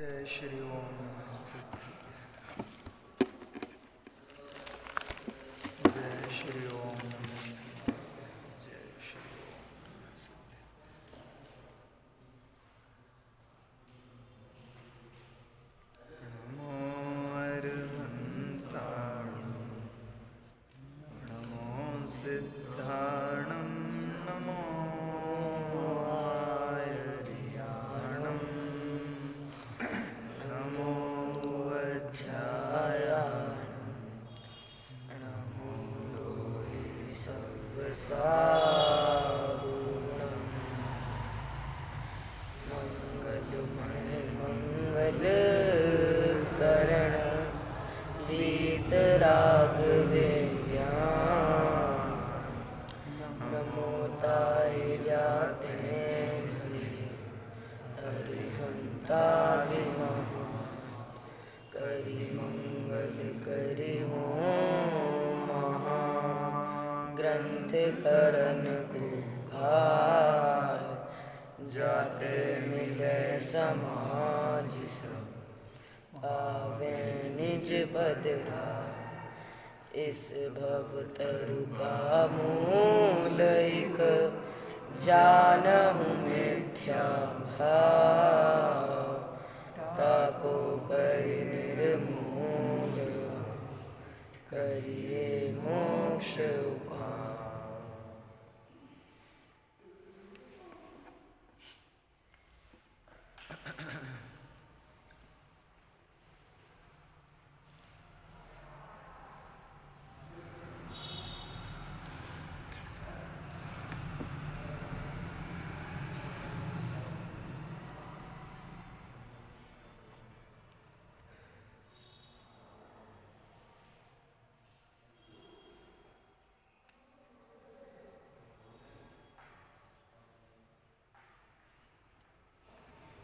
जय श्री ओम नमः सिद्धि। जय श्री ओम नमः सिद्धि। जय श्री ओम नमः सिद्धि। नमो अरहन्ताणं नमो सिद्धाणं नमो आर्याणं नमो वज्रायाणं नमो लोहे सव्वसाहुणं मंगलमय मंगलकरण वीतरागवेद्यान नमो ताय जाते भई अरिहंतादि महा करि मंगल करि हो महाग्रंथ करन को घाय जाते मिले समाज सब पावे निज पद राय। इस भव तरु का मूल एक जानहु मिथ्या भाव ताको करि निर्मूल करिए मोक्ष उपाय।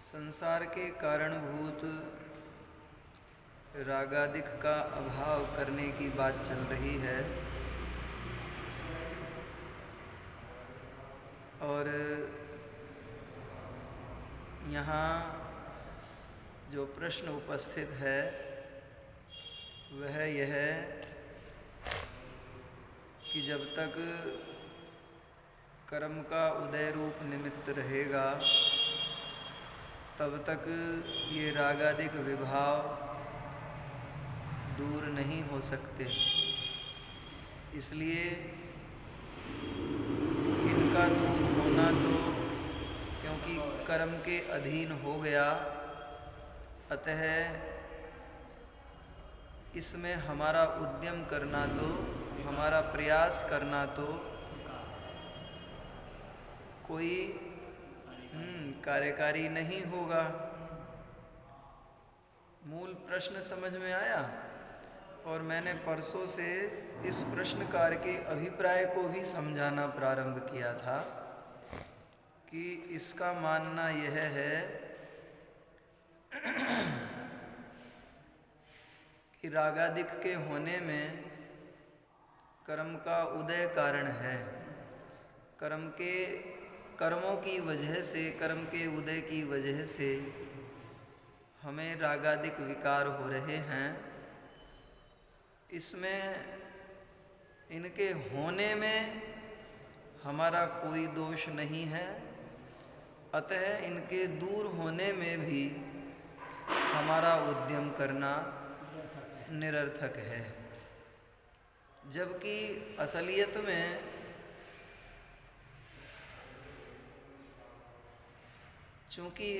संसार के कारणभूत रागादिक का अभाव करने की बात चल रही है और यहाँ जो प्रश्न उपस्थित है वह यह कि जब तक कर्म का उदय रूप निमित्त रहेगा तब तक ये रागादिक विभाव दूर नहीं हो सकते। इसलिए इनका दूर होना तो क्योंकि कर्म के अधीन हो गया, अतः इसमें हमारा उद्यम करना तो, हमारा प्रयास करना तो कोई कार्यकारी नहीं होगा। मूल प्रश्न समझ में आया और मैंने परसों से इस प्रश्नकार के अभिप्राय को भी समझाना प्रारंभ किया था कि इसका मानना यह है कि रागादिक के होने में कर्म का उदय कारण है। कर्मों की वजह से, कर्म के उदय की वजह से हमें रागादिक विकार हो रहे हैं। इसमें इनके होने में हमारा कोई दोष नहीं है, अतः इनके दूर होने में भी हमारा उद्यम करना निरर्थक है। जबकि असलियत में चूँकि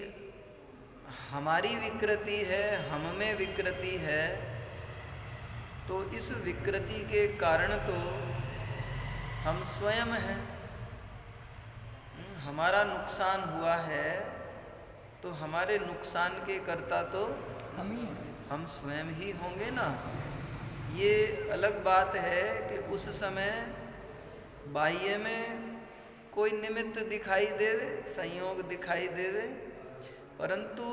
हमारी विकृति है, हम में विकृति है, तो इस विकृति के कारण तो हम स्वयं हैं। हमारा नुकसान हुआ है तो हमारे नुकसान के कर्ता तो हम स्वयं ही होंगे ना। ये अलग बात है कि उस समय बाह्य में कोई निमित्त दिखाई देवे, संयोग दिखाई देवे, परंतु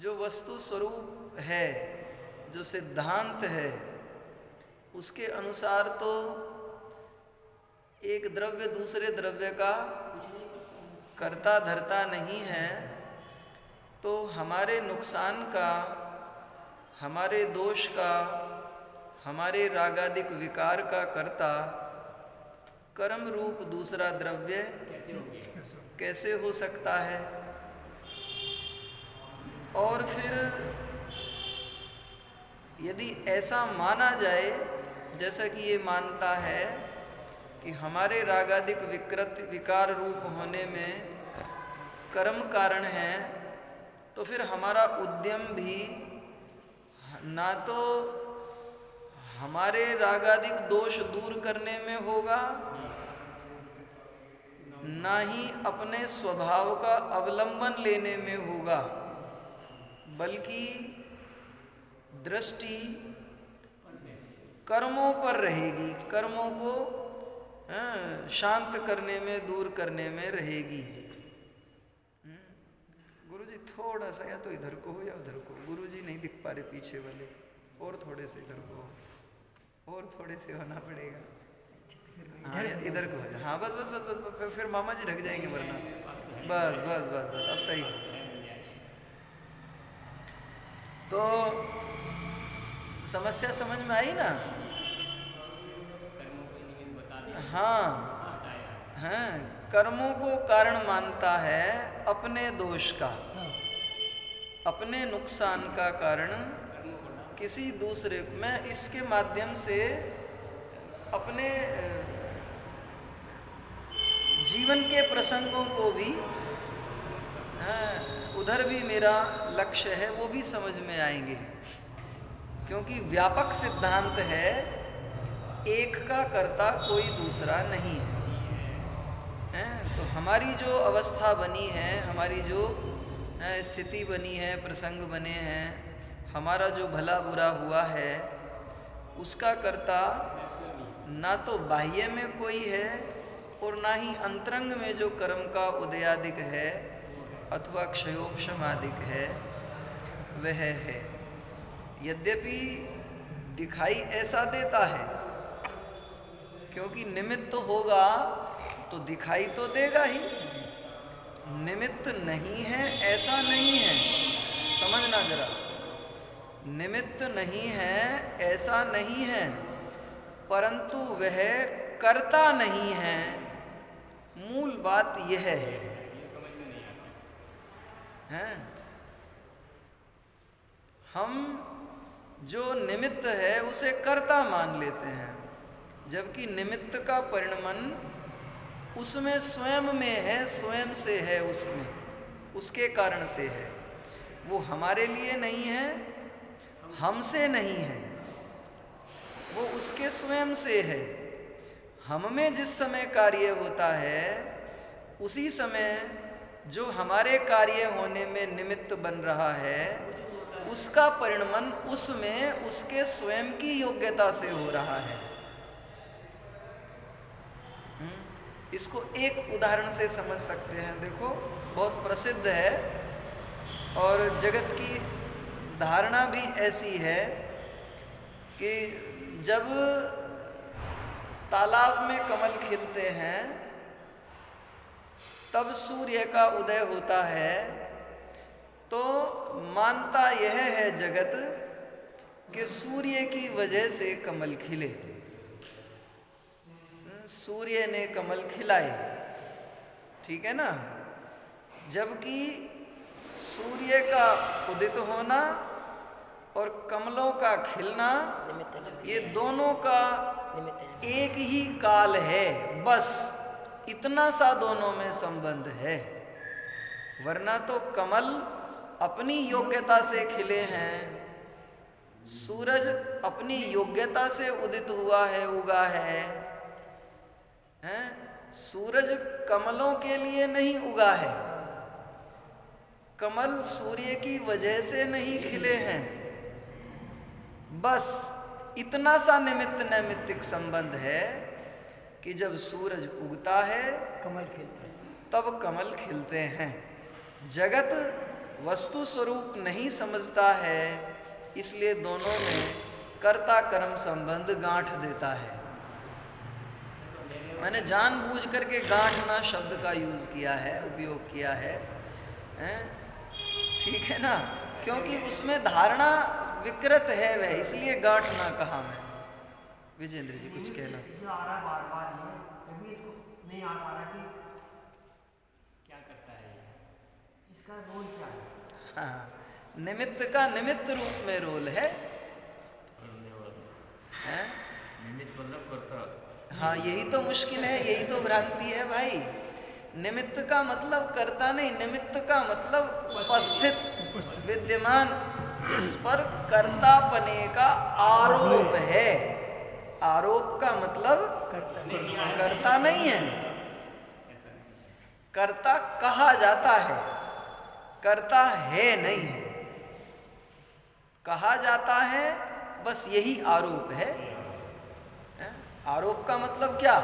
जो वस्तु स्वरूप है, जो सिद्धांत है, उसके अनुसार तो एक द्रव्य दूसरे द्रव्य का कर्ता धर्ता नहीं है, हमारे नुकसान का, हमारे दोष का, हमारे रागादिक विकार का कर्ता कर्म रूप दूसरा द्रव्य कैसे हो सकता है? और फिर यदि ऐसा माना जाए, जैसा कि ये मानता है कि हमारे रागादिक विकृत विकार रूप होने में कर्म कारण है, तो फिर हमारा उद्यम भी ना तो हमारे रागादिक दोष दूर करने में होगा, ना ही अपने स्वभाव का अवलंबन लेने में होगा, बल्कि दृष्टि कर्मों पर रहेगी, कर्मों को शांत करने में, दूर करने में रहेगी। गुरुजी थोड़ा सा या तो इधर को हो या उधर को, गुरुजी नहीं दिख पा रहे पीछे वाले, और थोड़े से इधर को, और थोड़े से होना पड़ेगा। हाँ इधर को हो जाए, हाँ बस बस बस बस, बस फिर मामा जी ढक जाएंगे वरना। बस बस बस बस अब सही। तो समस्या समझ में आई ना? हाँ हाँ, कर्मों को कारण मानता है अपने दोष का, अपने नुकसान का कारण किसी दूसरे को। मैं इसके माध्यम से अपने जीवन के प्रसंगों को भी, उधर भी मेरा लक्ष्य है, वो भी समझ में आएंगे, क्योंकि व्यापक सिद्धांत है एक का कर्ता कोई दूसरा नहीं है। तो हमारी जो अवस्था बनी है, हमारी जो स्थिति बनी है, प्रसंग बने हैं, हमारा जो भला बुरा हुआ है, उसका कर्ता ना तो बाह्य में कोई है और ना ही अंतरंग में जो कर्म का उदयादिक है अथवा क्षयोपशमादिक है वह है। यद्यपि दिखाई ऐसा देता है, क्योंकि निमित्त तो होगा तो दिखाई तो देगा ही। निमित्त नहीं है ऐसा नहीं है, समझना जरा, निमित्त नहीं है ऐसा नहीं है, परंतु वह कर्ता नहीं है, मूल बात यह है। हम जो निमित्त है उसे कर्ता मान लेते हैं, जबकि निमित्त का परिणमन उसमें स्वयं में है, स्वयं से है, उसमें उसके कारण से है। वो हमारे लिए नहीं है, हमसे नहीं है, वो उसके स्वयं से है। हम में जिस समय कार्य होता है उसी समय जो हमारे कार्य होने में निमित्त बन रहा है उसका परिणमन उसमें उसके स्वयं की योग्यता से हो रहा है। इसको एक उदाहरण से समझ सकते हैं। देखो, बहुत प्रसिद्ध है और जगत की धारणा भी ऐसी है कि जब तालाब में कमल खिलते हैं तब सूर्य का उदय होता है, तो मानता यह है जगत कि सूर्य की वजह से कमल खिले, सूर्य ने कमल खिलाए, ठीक है ना। जबकि सूर्य का उदित होना और कमलों का खिलना ये दोनों का एक ही काल है, बस इतना सा दोनों में संबंध है। वरना तो कमल अपनी योग्यता से खिले हैं, सूरज अपनी योग्यता से उदित हुआ है, उगा है, सूरज कमलों के लिए नहीं उगा है, कमल सूर्य की वजह से नहीं खिले हैं, बस इतना सा निमित्त नैमित्तिक संबंध है कि जब सूरज उगता है कमल खिलते हैं, तब कमल खिलते हैं। जगत वस्तु स्वरूप नहीं समझता है, इसलिए दोनों में कर्ता कर्म संबंध गांठ देता है। मैंने जानबूझ करके गांठना शब्द का यूज किया है, उपयोग किया है, ठीक है ना, क्योंकि उसमें धारणा विकृत है वह, इसलिए गांठ ना कहा मैं। विजेंद्र जी कुछ कहना। आ रहा बार बार ये इसको नहीं आ पा रहा कि क्या करता है इसका रोल क्या है। हाँ, निमित्त का निमित्त रूप में रोल है, हैं? निमित्त मतलब करता। हाँ, यही तो मुश्किल है, यही तो भ्रांति है भाई। निमित्त का मतलब करता नहीं, निमित्त का मतलब उपस्थित विद्यमान, जिस पर कर्तापने का आरोप है। आरोप का मतलब कर्ता नहीं है, कर्ता कहा जाता है, कर्ता है नहीं है, कहा जाता है, बस यही आरोप है। आरोप का मतलब क्या,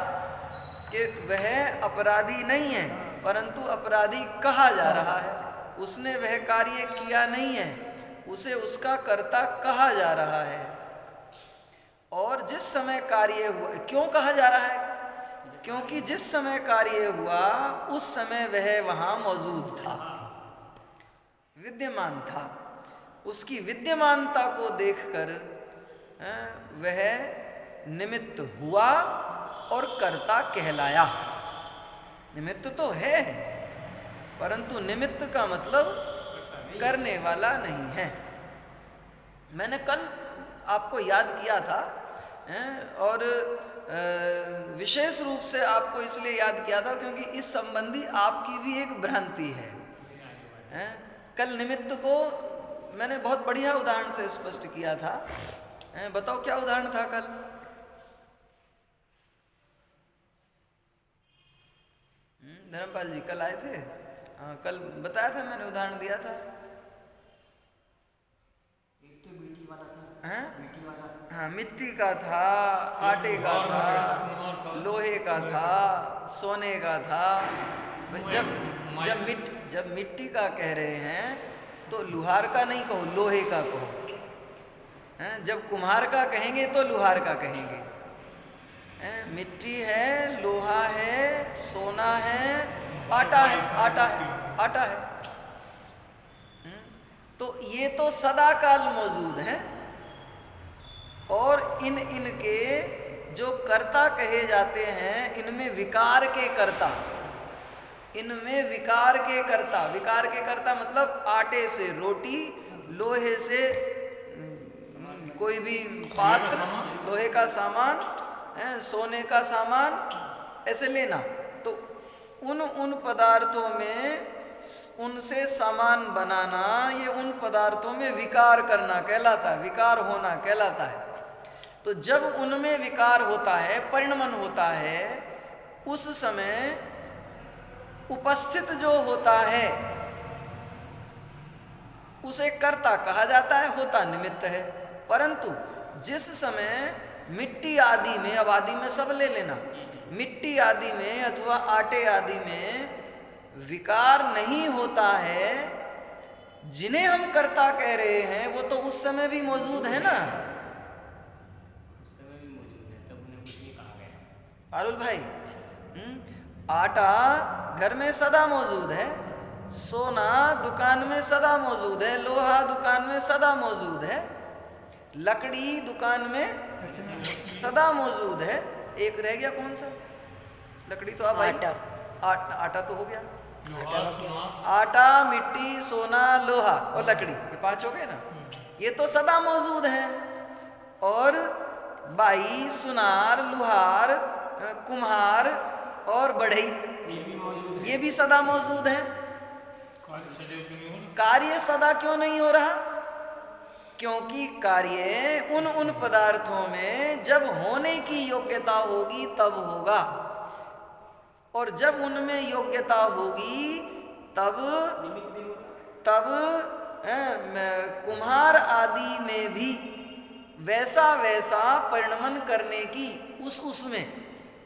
कि वह अपराधी नहीं है, परंतु अपराधी कहा जा रहा है। उसने वह कार्य किया नहीं है, उसे उसका कर्ता कहा जा रहा है। और जिस समय कार्य हुआ, क्यों कहा जा रहा है, क्योंकि जिस समय कार्य हुआ उस समय वह वहाँ मौजूद था, विद्यमान था। उसकी विद्यमानता को देखकर वह निमित्त हुआ और कर्ता कहलाया। निमित्त तो है, परंतु निमित्त का मतलब करने वाला नहीं है। मैंने कल आपको याद किया था, और विशेष रूप से आपको इसलिए याद किया था क्योंकि इस संबंधी आपकी भी एक भ्रांति है। कल निमित्त को मैंने बहुत बढ़िया उदाहरण से स्पष्ट किया था। बताओ क्या उदाहरण था कल? धर्मपाल जी कल आए थे? हाँ, कल बताया था मैंने, उदाहरण दिया था। एक तो मिट्टी वाला था। हैं? मिट्टी वाला। हाँ, मिट्टी का था, आटे का था, लोहे का था, सोने का था। जब मिट्टी का कह रहे हैं तो लुहार का नहीं कहो, लोहे का कहो। हैं? जब कुम्हार का कहेंगे तो लुहार का कहेंगे। मिट्टी है, लोहा है, सोना है, आटा है, आटा है। तो ये तो सदा काल मौजूद हैं, और इनके जो कर्ता कहे जाते हैं, इनमें विकार के कर्ता, विकार के कर्ता मतलब आटे से रोटी, लोहे से कोई भी पात्र, लोहे का सामान, सोने का सामान, ऐसे लेना। तो उन पदार्थों में उनसे सामान बनाना, ये उन पदार्थों में विकार करना कहलाता है, विकार होना कहलाता है। तो जब उनमें विकार होता है, परिणमन होता है, उस समय उपस्थित जो होता है उसे कर्ता कहा जाता है, होता निमित्त है। परंतु जिस समय मिट्टी आदि में, अब आदि में सब ले लेना, मिट्टी आदि में अथवा आटे आदि में विकार नहीं होता है, जिन्हें हम कर्ता कह रहे हैं वो तो उस समय भी मौजूद है ना। उस समय भी मौजूद है, तब उन्हें कुछ नहीं कहा गया। पारुल भाई, आटा घर में सदा मौजूद है, सोना दुकान में सदा मौजूद है, लोहा दुकान में सदा मौजूद है, लकड़ी दुकान में सदा मौजूद है। एक रह गया, कौन सा? लकड़ी तो भाई, आटा तो हो गया। आटा, मिट्टी, सोना, लोहा और लकड़ी, ये 5 हो गए ना। ये तो सदा मौजूद हैं। और बाई, सुनार, लुहार, कुम्हार और बढ़ई, ये भी सदा मौजूद हैं। कार्य सदा क्यों नहीं हो रहा? क्योंकि कार्य उन पदार्थों में जब होने की योग्यता होगी तब होगा, और जब उनमें योग्यता होगी तब कुम्हार आदि में भी वैसा परिणमन करने की उसमें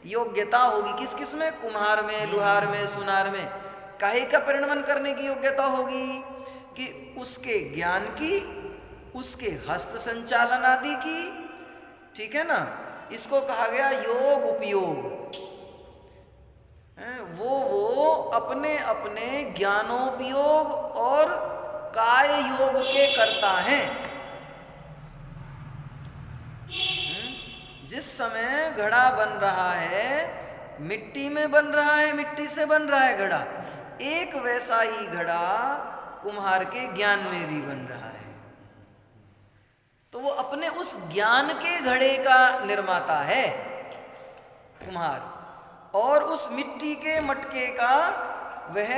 योग्यता होगी। किस में? कुम्हार में, लुहार में, सुनार में। काहे का परिणमन करने की योग्यता होगी? कि उसके ज्ञान की, उसके हस्त संचालन आदि की, ठीक है ना। इसको कहा गया योग उपयोग। वो अपने अपने ज्ञानोपयोग और के कर्ता हैं। जिस समय घड़ा बन रहा है, मिट्टी में बन रहा है, मिट्टी से बन रहा है घड़ा, एक वैसा ही घड़ा कुम्हार के ज्ञान में भी बन रहा है। तो वो अपने उस ज्ञान के घड़े का निर्माता है कुम्हार, और उस मिट्टी के मटके का वह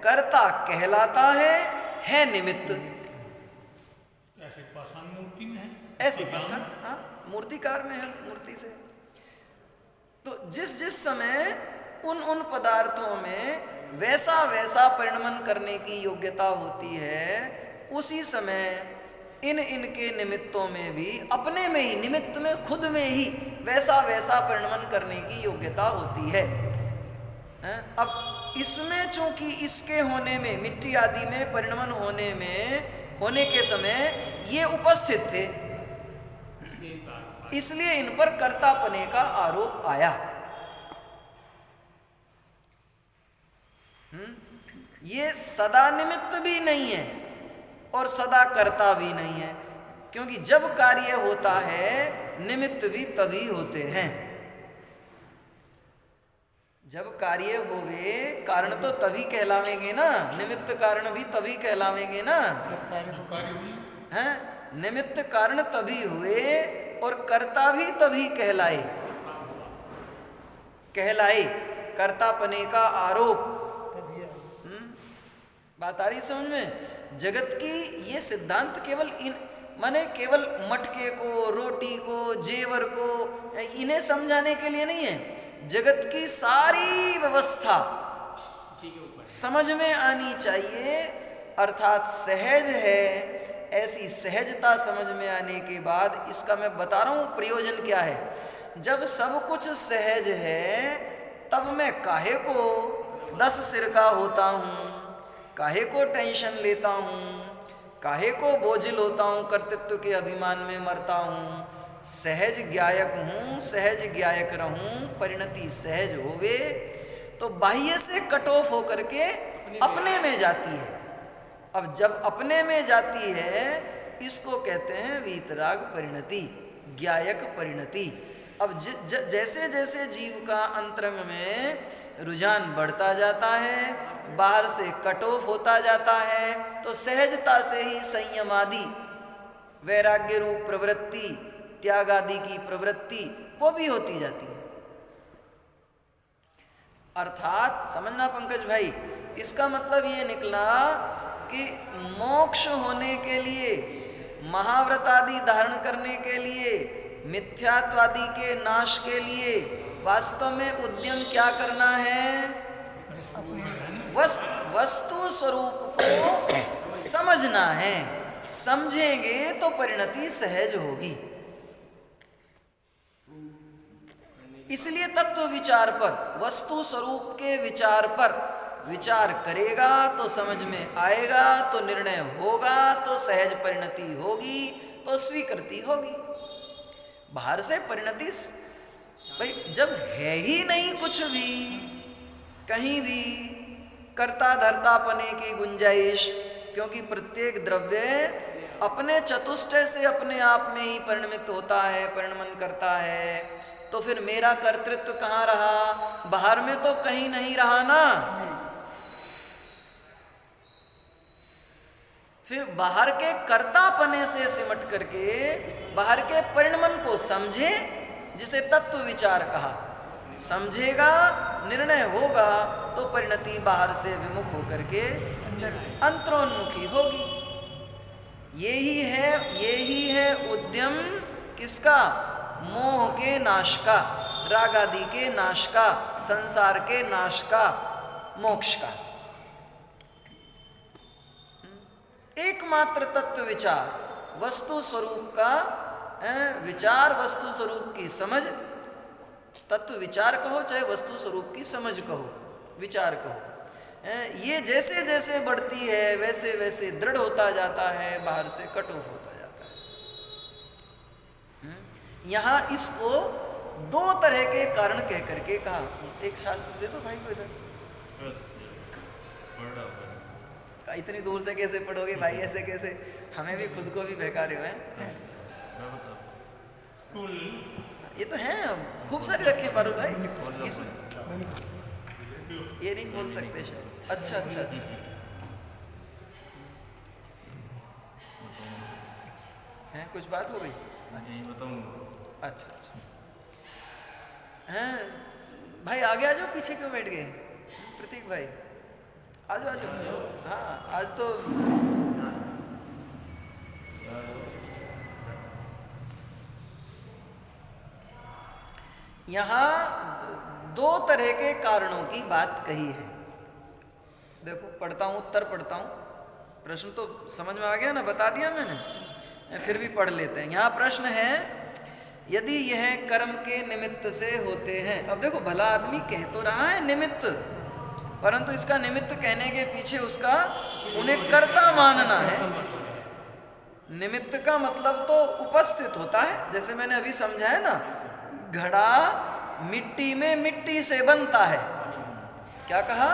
कर्ता कहलाता है निमित्त। ऐसे पाषाण मूर्ति में है, ऐसे पत्थर, हाँ, मूर्तिकार में है, मूर्ति से। तो जिस जिस समय उन पदार्थों में वैसा वैसा परिणमन करने की योग्यता होती है, उसी समय इनके निमित्तों में भी अपने में ही, निमित्त में खुद में ही वैसा वैसा परिणमन करने की योग्यता होती है। अब इसमें चूंकि इसके होने में, मिट्टी आदि में परिणमन होने के समय ये उपस्थित थे, इसलिए इन पर कर्तापने का आरोप आया। ये सदा निमित्त भी नहीं है और सदा कर्ता भी नहीं है, क्योंकि जब कार्य होता है निमित्त भी तभी होते हैं। जब कार्य होवे, कारण तो तभी कहलावेंगे ना, निमित्त कारण भी तभी कहलावेंगे ना, हैं? निमित्त कारण तभी हुए और कर्ता भी तभी कहलाए। कर्तापने का आरोप। बात आ रही समझ में? जगत की ये सिद्धांत केवल केवल मटके को, रोटी को, जेवर को, इन्हें समझाने के लिए नहीं है। जगत की सारी व्यवस्था समझ में आनी चाहिए, अर्थात सहज है। ऐसी सहजता समझ में आने के बाद इसका मैं बता रहा हूँ प्रयोजन क्या है। जब सब कुछ सहज है, तब मैं काहे को 10 सिर का होता हूँ, काहे को टेंशन लेता हूँ, काहे को बोझिल होता हूँ, कर्तृत्व के अभिमान में मरता हूँ। सहज ज्ञायक हूँ, सहज ज्ञायक रहूँ, परिणति सहज होवे तो बाह्य से कट ऑफ होकर के अपने में जाती है। अब जब अपने में जाती है, इसको कहते हैं वीतराग परिणति, ज्ञायक परिणति। अब जैसे जैसे जीव का अंतरंग में रुझान बढ़ता जाता है, बाहर से कट ऑफ होता जाता है, तो सहजता से ही संयम आदि, वैराग्य रूप प्रवृत्ति, त्याग आदि की प्रवृत्ति वो भी होती जाती है। अर्थात समझना पंकज भाई, इसका मतलब ये निकला कि मोक्ष होने के लिए, महाव्रत आदि धारण करने के लिए, मिथ्यात्वादि के नाश के लिए वास्तव में उद्यम क्या करना है? वस्तु स्वरूप को समझना है। समझेंगे तो परिणति सहज होगी। इसलिए तत्व विचार पर, वस्तु स्वरूप के विचार पर विचार करेगा तो समझ में आएगा, तो निर्णय होगा, तो सहज परिणति होगी, तो स्वीकृति होगी। बाहर से परिणति भाई जब है ही नहीं कुछ भी, कहीं भी कर्ता धर्तापने की गुंजाइश, क्योंकि प्रत्येक द्रव्य अपने चतुष्टय से अपने आप में ही परिणमित होता है, परिणमन करता है, तो फिर मेरा कर्तृत्व कहाँ रहा? बाहर में तो कहीं नहीं रहा ना। फिर बाहर के कर्तापने से सिमट करके बाहर के परिणमन को समझे, जिसे तत्व विचार कहा। समझेगा, निर्णय होगा, तो परिणति बाहर से विमुख होकर के अंतरोन्मुखी होगी। यही है उद्यम किसका? मोह के नाश का, राग आदि के नाश का, संसार के नाश का, मोक्ष का। एकमात्र तत्व विचार, वस्तु स्वरूप का विचार, वस्तु स्वरूप की समझ, तत्व विचार कहो चाहे वस्तु स्वरूप की समझ कहो, विचार कहो, ये जैसे जैसे बढ़ती है वैसे वैसे दृढ़ होता जाता है, बाहर से कट ऑफ होता जाता है। यहाँ इसको 2 तरह के कारण कह करके कहा। एक शास्त्र दे दो भाई को इधर। इतनी दूर से कैसे पढ़ोगे भाई, ऐसे कैसे, हमें भी खुद को भी बहका रहे हो हैं। ये तो हैं खूब सारे रखे पारुल भाई इसमें, ये नहीं खोल सकते शायद। अच्छा अच्छा अच्छा, हैं कुछ बात हो गई? अच्छा अच्छा, हैं भाई आगे आ जाओ, पीछे क्यों बैठ गए? प्रतीक भाई आ जाओ आ जाओ। हाँ आज तो यहाँ दो तरह के कारणों की बात कही है। देखो पढ़ता हूँ, उत्तर पढ़ता हूँ, प्रश्न तो समझ में आ गया ना, बता दिया मैंने, फिर भी पढ़ लेते हैं। यहाँ प्रश्न है, यदि यह कर्म के निमित्त से होते हैं। अब देखो भला आदमी कह तो रहा है निमित्त, परंतु इसका निमित्त कहने के पीछे उसका उन्हें कर्ता मानना है। निमित्त का मतलब तो उपस्थित होता है, जैसे मैंने अभी समझा है ना, घड़ा मिट्टी में मिट्टी से बनता है। क्या कहा?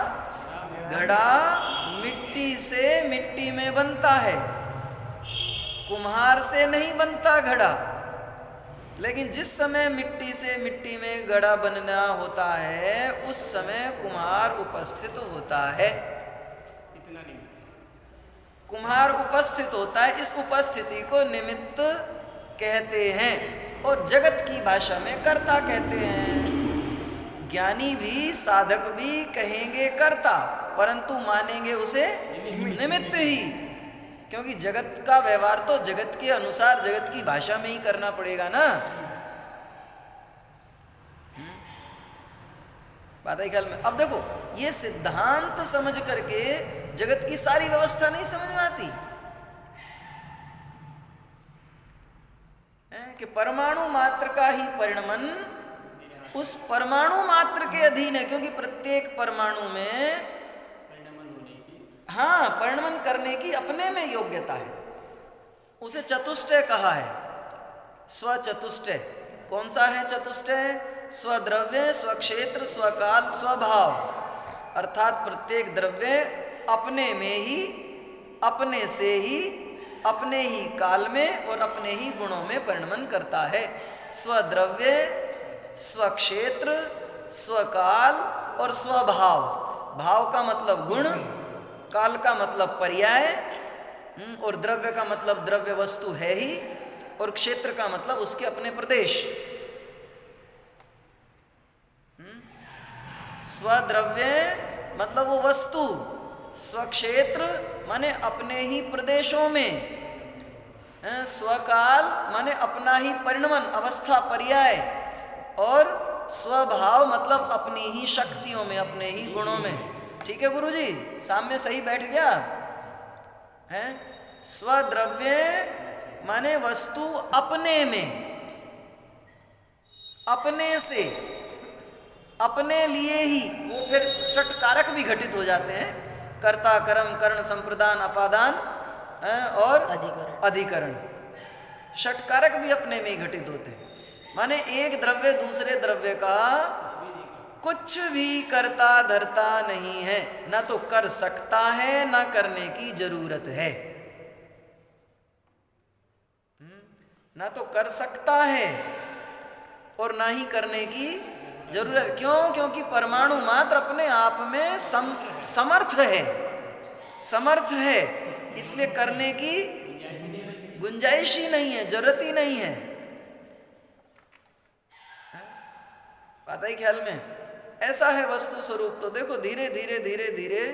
घड़ा मिट्टी से मिट्टी में बनता है, कुम्हार से नहीं बनता घड़ा। लेकिन जिस समय मिट्टी से मिट्टी में घड़ा बनना होता है, उस समय कुम्हार उपस्थित होता है। इतना निमित्त, कुम्हार उपस्थित होता है, इस उपस्थिति को निमित्त कहते हैं, और जगत की भाषा में कर्ता कहते हैं। ज्ञानी भी साधक भी कहेंगे कर्ता, परंतु मानेंगे उसे निमित्त ही, क्योंकि जगत का व्यवहार तो जगत के अनुसार, जगत की भाषा में ही करना पड़ेगा ना। बात है ख्याल में? अब देखो ये सिद्धांत समझ करके जगत की सारी व्यवस्था नहीं समझ में आती है कि परमाणु मात्र का ही परिणमन उस परमाणु मात्र के अधीन है, क्योंकि प्रत्येक परमाणु में परिणमन होने की, हाँ परिणमन करने की अपने में योग्यता है। उसे चतुष्टय कहा है, स्वचतुष्टय। कौन सा है चतुष्टय? स्वद्रव्य, स्वक्षेत्र, स्वकाल, स्वभाव। अर्थात प्रत्येक द्रव्य अपने में ही, अपने से ही, अपने ही काल में और अपने ही गुणों में परिणमन करता है। स्वद्रव्य, स्वक्षेत्र, स्वकाल और स्वभाव। भाव का मतलब गुण, काल का मतलब पर्याय, और द्रव्य का मतलब द्रव्य वस्तु है ही, और क्षेत्र का मतलब उसके अपने प्रदेश। स्वद्रव्य मतलब वो वस्तु, स्वक्षेत्र माने अपने ही प्रदेशों में, स्वकाल माने अपना ही परिणमन अवस्था पर्याय, और स्वभाव मतलब अपनी ही शक्तियों में, अपने ही गुणों में। ठीक है गुरुजी, सामने सही बैठ गया है? स्वद्रव्य माने वस्तु अपने में, अपने से, अपने लिए ही। वो फिर षटकारक भी घटित हो जाते हैं, कर्ता, कर्म, करण, संप्रदान, अपादान और अधिकरण। षटकारक भी अपने में ही घटित होते हैं। माने एक द्रव्य दूसरे द्रव्य का कुछ भी करता धरता नहीं है, ना तो कर सकता है ना करने की जरूरत है। ना तो कर सकता है और ना ही करने की जरूरत। क्यों? क्योंकि परमाणु मात्र अपने आप में समर्थ है, समर्थ है, इसलिए करने की गुंजाइश ही नहीं है, जरूरत ही नहीं है। बात है ख्याल में? ऐसा है वस्तु स्वरूप। तो देखो धीरे धीरे धीरे धीरे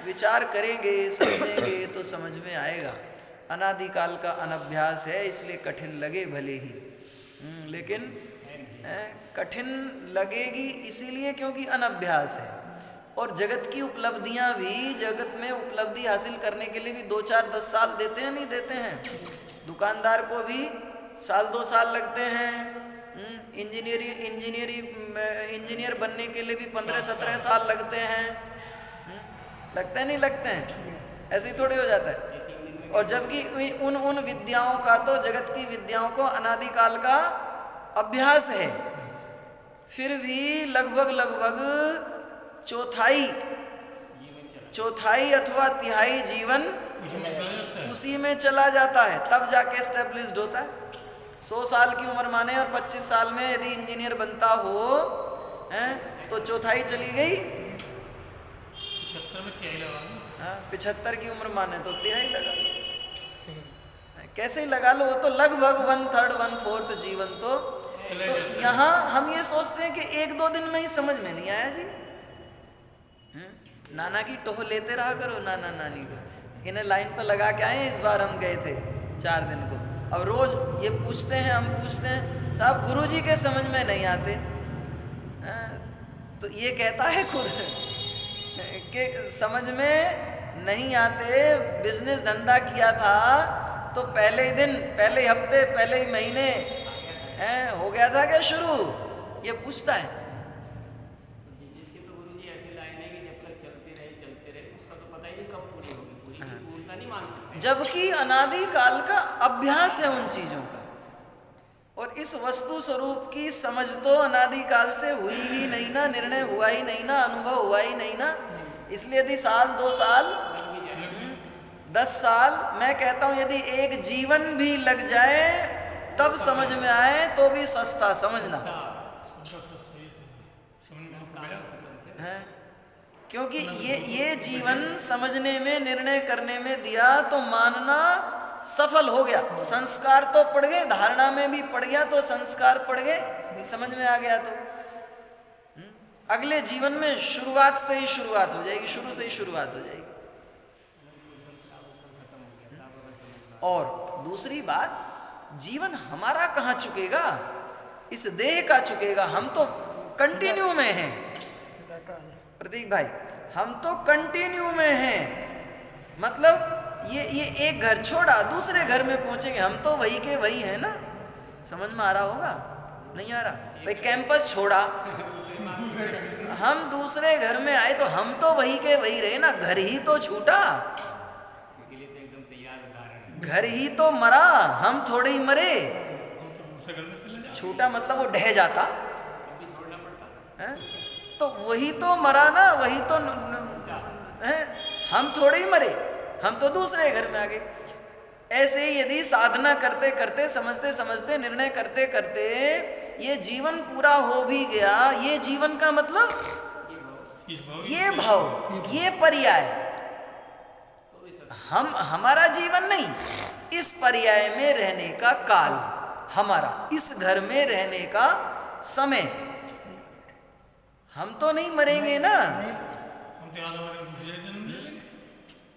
विचार करेंगे, समझेंगे तो समझ में आएगा। अनादिकाल का अनभ्यास है, इसलिए कठिन लगे भले ही, लेकिन कठिन लगेगी इसीलिए क्योंकि अनभ्यास है। और जगत की उपलब्धियां भी, जगत में उपलब्धि हासिल करने के लिए भी 2, 4, 10 साल देते हैं, नहीं देते हैं? दुकानदार को भी साल 2 साल लगते हैं, इंजीनियर बनने के लिए भी 15-17 साल लगते हैं। लगते हैं नहीं लगते हैं? ऐसे ही थोड़ी हो जाता है। और जबकि उन विद्याओं का तो, जगत की विद्याओं को अनादिकाल का अभ्यास है, फिर भी लगभग लगभग चौथाई चौथाई अथवा तिहाई जीवन उसमें चला जाता है। उसी में चला जाता है, तब जाके एस्टेब्लिश्ड होता है। 100 साल की उम्र माने और 25 साल में यदि इंजीनियर बनता हो हैं तो चौथाई चली गई। 75 में क्या ही लगा लो। हाँ, 75 की उम्र माने तो तिहाई लगा लो, कैसे ही लगा लो, वो तो लगभग 1/3 1/4 जीवन तो यहाँ हम ये सोचते हैं कि 1-2 दिन में ही समझ में नहीं आया जी। नाना की टोह लेते रहा करो, नाना नानी को इन्हें लाइन पर लगा के आए। इस बार हम गए थे 4 दिन को, अब रोज ये पूछते हैं, हम पूछते हैं, साहब गुरुजी के समझ में नहीं आते। तो ये कहता है खुद कि समझ में नहीं आते। बिजनेस धंधा किया था तो पहले ही दिन, पहले ही हफ्ते, पहले ही महीने हो गया था क्या शुरू, ये पूछता है। बिजनेस की तो गुरुजी ऐसी लाइन है कि जब तक चलती रहे उसका तो पता ही नहीं कब पूरी होगी, पूर्णता नहीं मान सकते। जबकि अनादि काल का अभ्यास है उन चीजों का, और इस वस्तु स्वरूप की समझ तो अनादि काल से हुई ही नहीं ना, निर्णय हुआ ही नहीं ना, अनुभव हुआ ही नहीं ना। इसलिए यदि 1 2 साल 10 साल, मैं कहता हूं यदि एक जीवन भी लग जाए तब समझ में आए तो भी सस्ता समझना है। क्योंकि ये जीवन समझने में, निर्णय करने में दिया तो मानना सफल हो गया। संस्कार तो पड़ गए, धारणा में भी पड़ गया तो संस्कार पड़ गए, समझ में आ गया तो अगले जीवन में शुरुआत से ही शुरुआत हो जाएगी, शुरू से ही शुरुआत हो जाएगी। और दूसरी बात, जीवन हमारा कहाँ चुकेगा, इस देह का चुकेगा। हम तो कंटिन्यू में हैं प्रतीक भाई, हम तो कंटिन्यू में हैं। मतलब ये एक घर छोड़ा दूसरे घर में पहुंचेंगे, हम तो वही के वही हैं ना। समझ में आ रहा होगा, नहीं आ रहा भाई? कैंपस छोड़ा, हम दूसरे घर में आए तो हम तो वही के वही रहे ना, घर ही तो छूटा, घर ही तो मरा, हम थोड़े ही मरे। छूटा मतलब वो ढह जाता है, तो वही तो मरा ना, वही तो है, हम थोड़े ही मरे, हम तो दूसरे घर में आ गए। ऐसे ही यदि साधना करते करते, समझते समझते, निर्णय करते करते ये जीवन पूरा हो भी गया, ये जीवन का मतलब ये भव, ये पर्याय, हमारा जीवन नहीं, इस पर्याय में रहने का काल, हमारा इस घर में रहने का समय। हम तो नहीं मरेंगे ना,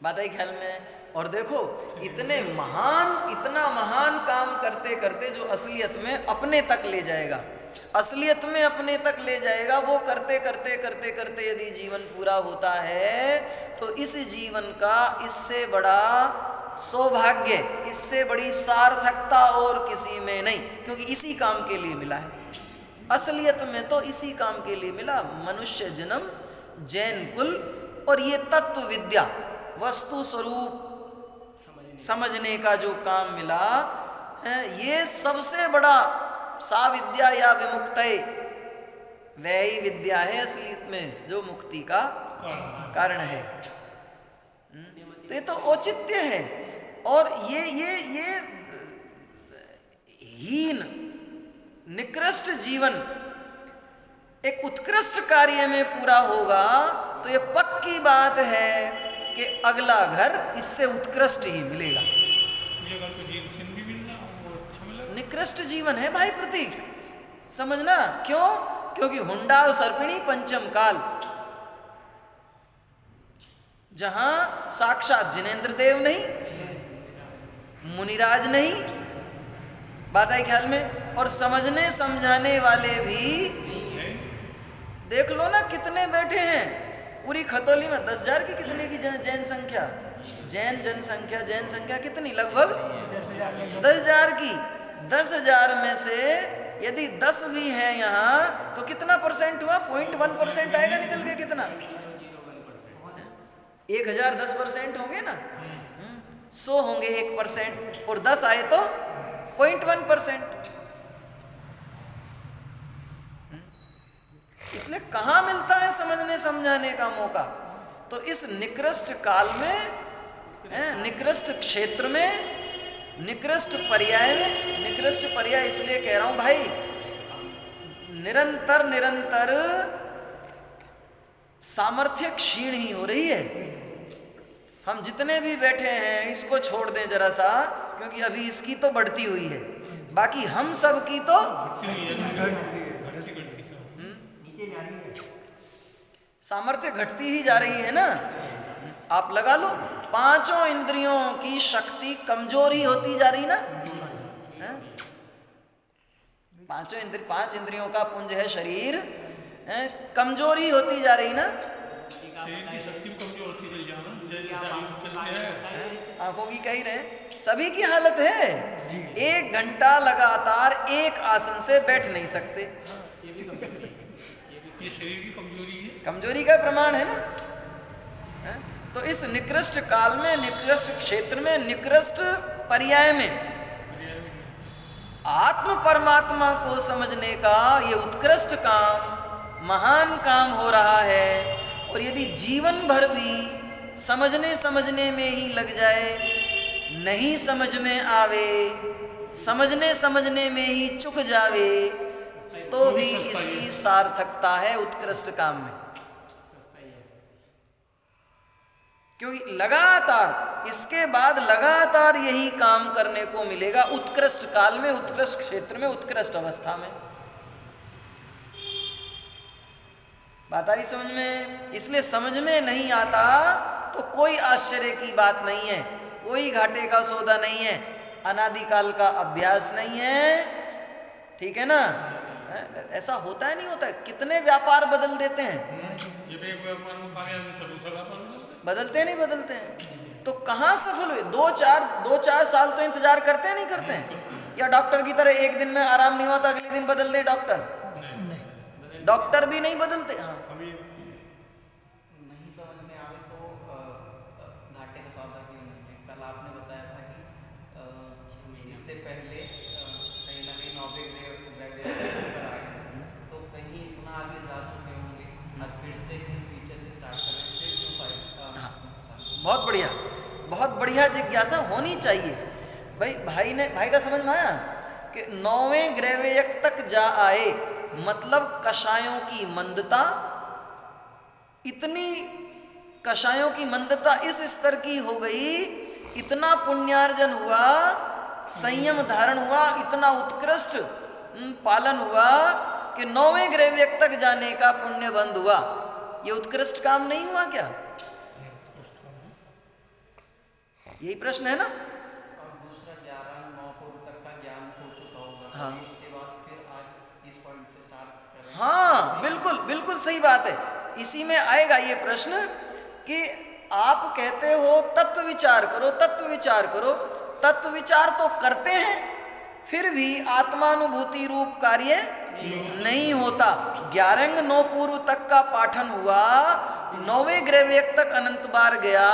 बात आई ख्याल में? और देखो इतना महान काम करते करते जो असलियत में अपने तक ले जाएगा, असलियत में अपने तक ले जाएगा, वो करते करते करते करते यदि जीवन पूरा होता है तो इस जीवन का इससे बड़ा सौभाग्य, इससे बड़ी सार्थकता और किसी में नहीं, क्योंकि इसी काम के लिए मिला है। असलियत में तो इसी काम के लिए मिला, मनुष्य जन्म, जैन कुल, और ये तत्व विद्या, वस्तु स्वरूप समझने का जो काम मिला है, ये सबसे बड़ा साविद्या या विमुक्तय वही विद्या है असलियत में जो मुक्ति का कारण है। तो ये तो औचित्य है। और ये हीन निकृष्ट जीवन एक उत्कृष्ट कार्य में पूरा होगा तो ये पक्की बात है कि अगला घर इससे उत्कृष्ट ही मिलेगा। निकृष्ट जीवन है भाई प्रतीक, समझना। क्यों? क्योंकि हुंडा और सर्पिणी पंचम काल, जहां साक्षात जिनेंद्र देव नहीं, मुनिराज नहीं, बात आई ख्याल में, और समझने समझाने वाले भी देख लो ना कितने बैठे हैं। पूरी खतौली में 10,000 की कितने की जैन संख्या, जैन जनसंख्या, जैन संख्या कितनी, लगभग 10,000 की। 10,000 में से यदि 10 भी हैं यहाँ तो कितना परसेंट हुआ? 0.1% आएगा निकल के, कितना? 1,000 10% होंगे ना, 100 होंगे 1%, और 10 आए तो 0.1%। इसलिए कहाँ मिलता है समझने समझाने का मौका? तो तो इस निकृष्ट काल में, निकृष्ट क्षेत्र में, निकृष्ट पर्याय में, निकृष्ट पर्याय इसलिए कह रहा हूं भाई, निरंतर निरंतर सामर्थ्य क्षीण ही हो रही है। हम जितने भी बैठे हैं इसको छोड़ दें जरा सा, क्योंकि अभी इसकी तो बढ़ती हुई है, बाकी हम सब की तो नीचे जा रही है, सामर्थ्य घटती ही जा रही है ना। आप लगा लो, पांचों इंद्रियों की शक्ति कमजोर ही होती जा रही ना। पांच इंद्रियों का पुंज है शरीर, कमजोर ही होती जा रही ना। शरीर की शक्ति कमजोर होती चली जाना, जैसे आयु चलती है। आंखों की कह ही रहे, सभी की हालत है। 1 घंटा लगातार एक आसन से बैठ नहीं सकते, ये शरीर की कमजोरी है, कमजोरी का प्रमाण है ना। तो इस निकृष्ट काल में, निकृष्ट क्षेत्र में, निकृष्ट पर्याय में आत्म परमात्मा को समझने का ये उत्कृष्ट काम, महान काम हो रहा है। और यदि जीवन भर भी समझने में ही लग जाए, नहीं समझ में आवे, समझने में ही चुक जावे, तो भी इसकी सार्थकता है उत्कृष्ट काम में। क्योंकि लगातार इसके बाद लगातार यही काम करने को मिलेगा उत्कृष्ट काल में, उत्कृष्ट क्षेत्र में, उत्कृष्ट अवस्था में। बात आ रही समझ में? इसलिए समझ में नहीं आता तो कोई आश्चर्य की बात नहीं है, कोई घाटे का सौदा नहीं है, अनादिकाल का अभ्यास नहीं है, ठीक है ना। ऐसा होता है नहीं होता है, कितने व्यापार बदल देते हैं, बदलते नहीं बदलते हैं, तो कहाँ सफल हुए? 2-4 साल तो इंतजार करते हैं, नहीं करते हैं? या डॉक्टर की तरह एक दिन में आराम नहीं होता अगले दिन बदल दे डॉक्टर, डॉक्टर भी नहीं बदलते। हाँ, नहीं समझ में आवे तो घाटे का सौदा क्यों नहीं है। कल आपने बताया था कि इससे पहले कहीं ना कहीं 9वें ग्रेव पर आए, तो कहीं इतना आगे जा चुके होंगे, आज फिर से पीछे से स्टार्ट करें, फिर क्यों फायदा? बहुत बढ़िया, बहुत बढ़िया जिज्ञासा होनी चाहिए भाई का समझ में आया कि 9वें ग्रेवयक तक जा आए, मतलब कषायों की मंदता, इतनी कषायों की मंदता इस स्तर की हो गई, इतना पुण्यार्जन हुआ, संयम धारण हुआ, इतना उत्कृष्ट पालन हुआ कि 9वें ग्रेवयक तक जाने का पुण्य बंद हुआ। ये उत्कृष्ट काम नहीं हुआ क्या? यही प्रश्न है ना। और दूसरा 11-9 पूर्व तक का ज्ञान हो चुका होगा, हाँ, उसके बाद फिर आज इस पॉइंट से स्टार्ट करें। हाँ, बिल्कुल बिल्कुल सही बात है। इसी में आएगा ये प्रश्न कि आप कहते हो तत्व विचार करो, तत्व विचार करो, तत्व विचार तो करते हैं, फिर भी आत्मानुभूति रूप कार्य नहीं होता। 11-9 पूर्व तक का पाठन हुआ, 9वें ग्रेवयक तक अनंत बार गया,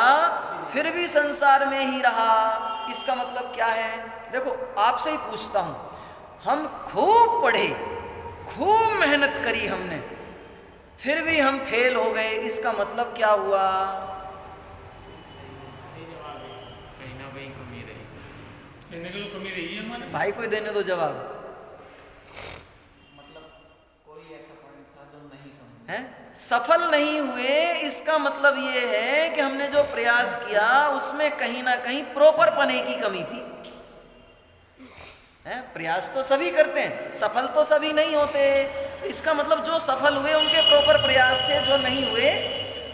फिर भी संसार में ही रहा। इसका मतलब क्या है? देखो, आपसे ही पूछता हूं, हम खूब पढ़े, खूब मेहनत करी हमने, फिर भी हम फेल हो गए, इसका मतलब क्या हुआ? कहीं ना कहीं कमी रही, कहने की तो कमी रही है हमारे। भाई कोई देने दो जवाब। मतलब कोई ऐसा पॉइंट था जो नहीं समझा हैं? सफल नहीं हुए, इसका मतलब ये है कि हमने जो प्रयास किया उसमें कहीं ना कहीं प्रोपर पने की कमी थी। हैं? प्रयास तो सभी करते हैं, सफल तो सभी नहीं होते, तो इसका मतलब जो सफल हुए उनके प्रोपर प्रयास से, जो नहीं हुए,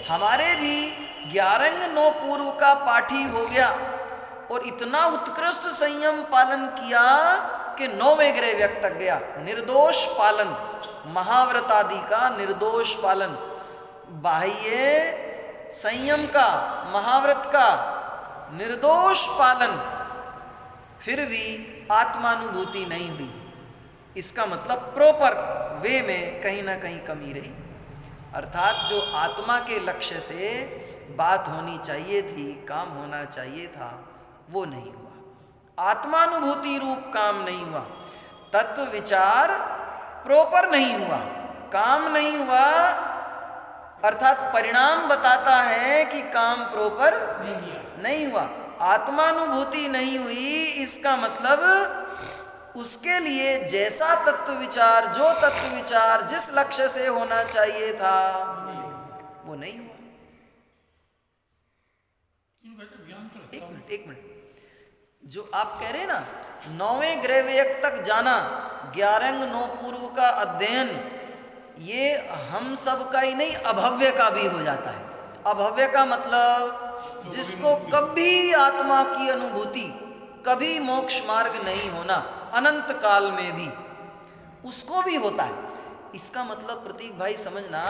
हमारे भी 11-9 पूर्व का पाठी हो गया और इतना उत्कृष्ट संयम पालन किया कि 9वें ग्रेवयक तक गया। निर्दोष पालन, महाव्रत आदि का निर्दोष पालन, बाह्य संयम का, महाव्रत का निर्दोष पालन, फिर भी आत्मानुभूति नहीं हुई। इसका मतलब प्रोपर वे में कहीं ना कहीं कमी रही, अर्थात जो आत्मा के लक्ष्य से बात होनी चाहिए थी, काम होना चाहिए था, वो नहीं हुआ। आत्मानुभूति रूप काम नहीं हुआ, तत्व विचार प्रॉपर नहीं हुआ, काम नहीं हुआ, अर्थात परिणाम बताता है कि काम प्रॉपर नहीं हुआ, आत्मानुभूति नहीं हुई। इसका मतलब उसके लिए जैसा तत्व विचार, जो तत्व विचार जिस लक्ष्य से होना चाहिए था वो नहीं हुआ। एक मिनट, जो आप कह रहे हैं ना 9वें ग्रहवेयक तक जाना, 11 अंग 9 पूर्व का अध्ययन, ये हम सब का ही नहीं, अभव्य का भी हो जाता है। अभव्य का मतलब जिसको कभी आत्मा की अनुभूति, कभी मोक्ष मार्ग नहीं होना, अनंत काल में भी, उसको भी होता है। इसका मतलब प्रतीक भाई समझना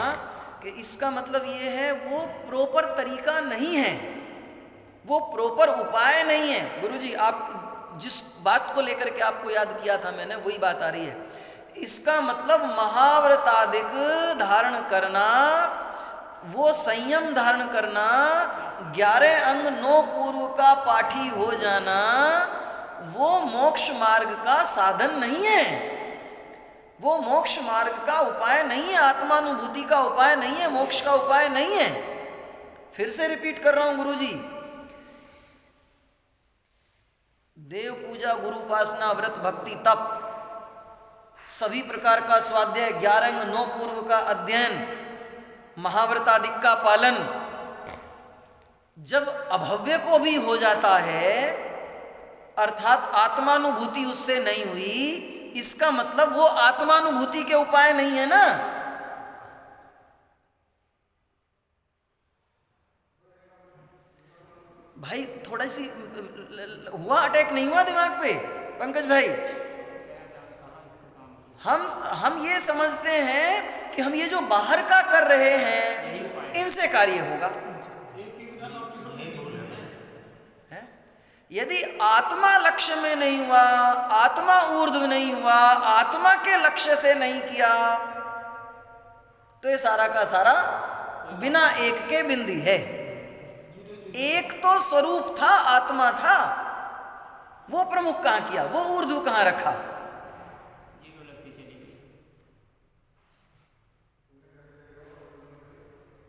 कि इसका मतलब ये है वो प्रॉपर तरीका नहीं है, वो प्रॉपर उपाय नहीं है। गुरुजी आप जिस बात को लेकर के आपको याद किया था मैंने, वही बात आ रही है। इसका मतलब महाव्रतादिक धारण करना, वो संयम धारण करना, 11 अंग 9 पूर्व का पाठी हो जाना, वो मोक्ष मार्ग का साधन नहीं है, वो मोक्ष मार्ग का उपाय नहीं है, आत्मानुभूति का उपाय नहीं है, मोक्ष का उपाय नहीं है। फिर से रिपीट कर रहा हूं गुरुजी, देव पूजा, गुरु उपासना, व्रत, भक्ति, तप, सभी प्रकार का स्वाध्याय, 11 अंग 9 पूर्व का अध्ययन, महाव्रतादिक का पालन, जब अभव्य को भी हो जाता है, अर्थात आत्मानुभूति उससे नहीं हुई, इसका मतलब वो आत्मानुभूति के उपाय नहीं है ना। भाई थोड़ा सी हुआ, अटैक नहीं हुआ दिमाग पे पंकज भाई? हम ये समझते हैं कि हम ये जो बाहर का कर रहे हैं इनसे कार्य होगा। यदि आत्मा लक्ष्य में नहीं हुआ, आत्मा ऊर्ध्व नहीं हुआ, आत्मा के लक्ष्य से नहीं किया, तो ये सारा का सारा बिना एक के बिंदी है। एक तो स्वरूप था, आत्मा था, वो प्रमुख कहां किया, वो ऊर्ध्व कहां रखा?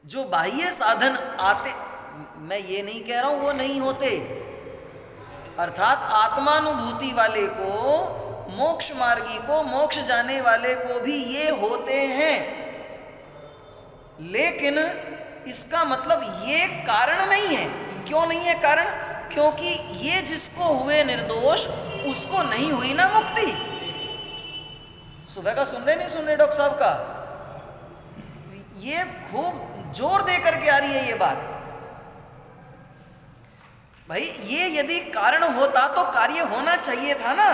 जो बाह्य साधन आते, मैं ये नहीं कह रहा हूं वो नहीं होते, अर्थात आत्मानुभूति वाले को, मोक्ष मार्गी को, मोक्ष जाने वाले को भी ये होते हैं, लेकिन इसका मतलब ये कारण नहीं है। क्यों नहीं है कारण? क्योंकि ये जिसको हुए निर्दोष, उसको नहीं हुई ना मुक्ति। सुबह का सुन रहे डॉक्टर साहब का, ये खूब जोर दे करके आ रही है ये बात। भाई ये यदि कारण होता तो कार्य होना चाहिए था ना।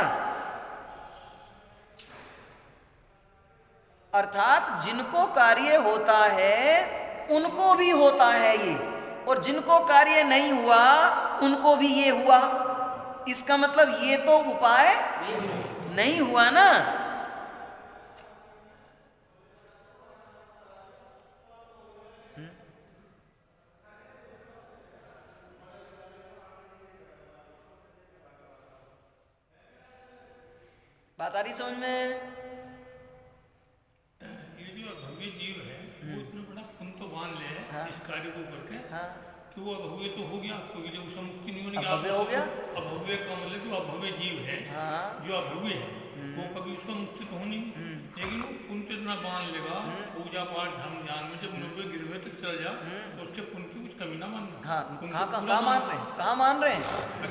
अर्थात जिनको कार्य होता है उनको भी होता है ये, और जिनको कार्य नहीं हुआ उनको भी ये हुआ। इसका मतलब ये तो उपाय नहीं हुआ ना। बात आ रही समझ में? ये जो अभव्य जीव है वो इतना बड़ा पुण्य तो मान ले इस कार्य को करके, कि वो अभव्य तो हो गया, क्योंकि जब उसका मुक्ति नहीं होने, अभव्य हो गया। अभव्य का मतलब जो अभव्य जीव है, जो अभव्य है वो कभी उसका मुक्ति तो होनी, लेकिन वो पुण्य इतना मान लेगा, पूजा पाठ धर्म ध्यान में जब 90 गिरवे तक चल जा तो उसके पुण्य की कुछ कमी ना मानना। कहाँ मान रहे हैं?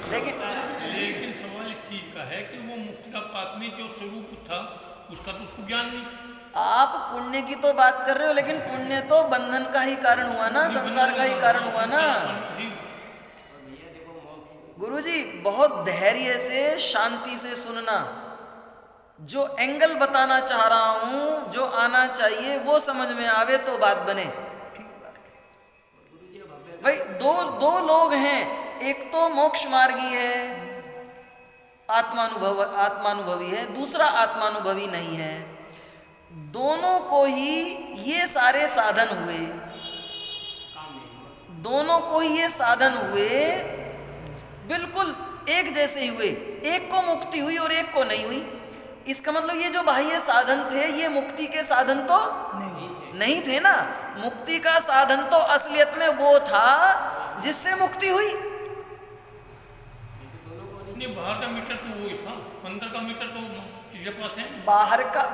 लेकिन सवाल इस चीज का है कि वो मुक्ति का पात्र जो स्वरूप था उसका तो उसको ज्ञान नहीं। आप पुण्य की तो बात कर रहे हो, लेकिन पुण्य तो बंधन का ही कारण हुआ ना, संसार का ही कारण हुआ ना। गुरुजी बहुत धैर्य से, शांति से सुनना, जो एंगल बताना चाह रहा हूं, जो आना चाहिए वो समझ में आवे तो बात बने। भाई दो लोग हैं, एक तो मोक्ष मार्गी है, आत्मानुभवी है, दूसरा आत्मानुभवी नहीं है। दोनों को ही ये सारे साधन हुए, दोनों को ही ये साधन हुए, बिल्कुल एक जैसे ही हुए। एक को मुक्ति हुई और एक को नहीं हुई। इसका मतलब ये जो बाह्य साधन थे ये मुक्ति के साधन तो नहीं थे ना। मुक्ति का साधन तो असलियत में वो था जिससे मुक्ति हुई। नहीं, बाहर का मीटर तो वही था, अंदर का मीटर तो किसके पास है?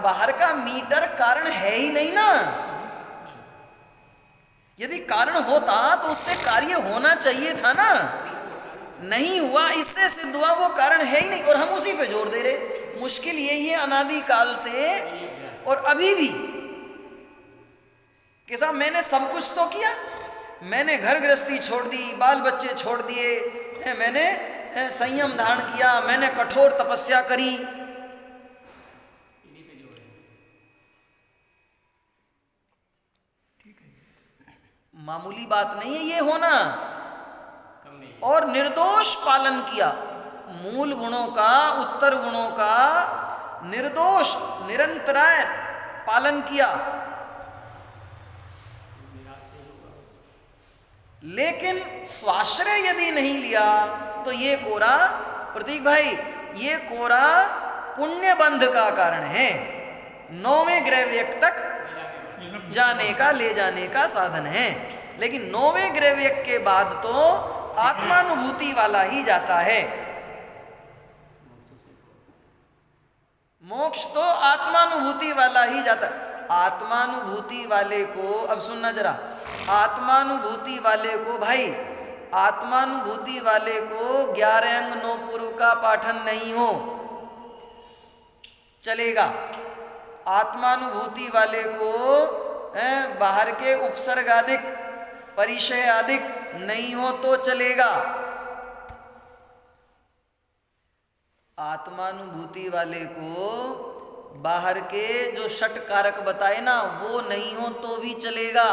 बाहर का मीटर कारण है ही नहीं ना। यदि कारण होता तो उससे कार्य होना चाहिए था ना, नहीं हुआ, इससे सिद्ध हुआ वो कारण है ही नहीं, और हम उसी पे जोर दे रहे। मुश्किल यही है अनादि काल से और अभी भी कि साहब मैंने सब कुछ तो किया, मैंने घर गृहस्थी छोड़ दी, बाल बच्चे छोड़ दिए, मैंने संयम धारण किया, मैंने कठोर तपस्या करी, मामूली बात नहीं है ये होना, और निर्दोष पालन किया, मूल गुणों का, उत्तर गुणों का निर्दोष निरंतराय पालन किया। लेकिन स्वाश्रय यदि नहीं लिया तो ये कोरा, प्रतीक भाई, ये कोरा पुण्य बंध का कारण है, 9वें ग्रह व्यक तक जाने का, ले जाने का साधन है। लेकिन 9वें ग्रह व्यक के बाद तो आत्मानुभूति वाला ही जाता है। मोक्ष तो आत्मानुभूति वाला ही जाता है। आत्मानुभूति वाले को, अब सुनना जरा, आत्मानुभूति वाले को भाई, आत्मानुभूति वाले को 11 अंग 9 पूर्व का पाठन नहीं हो चलेगा। आत्मानुभूति वाले को बाहर के उपसर्गादिक, परिचय आदिक नहीं हो तो चलेगा। आत्मानुभूति वाले को बाहर के जो षट कारक बताए ना वो नहीं हो तो भी चलेगा।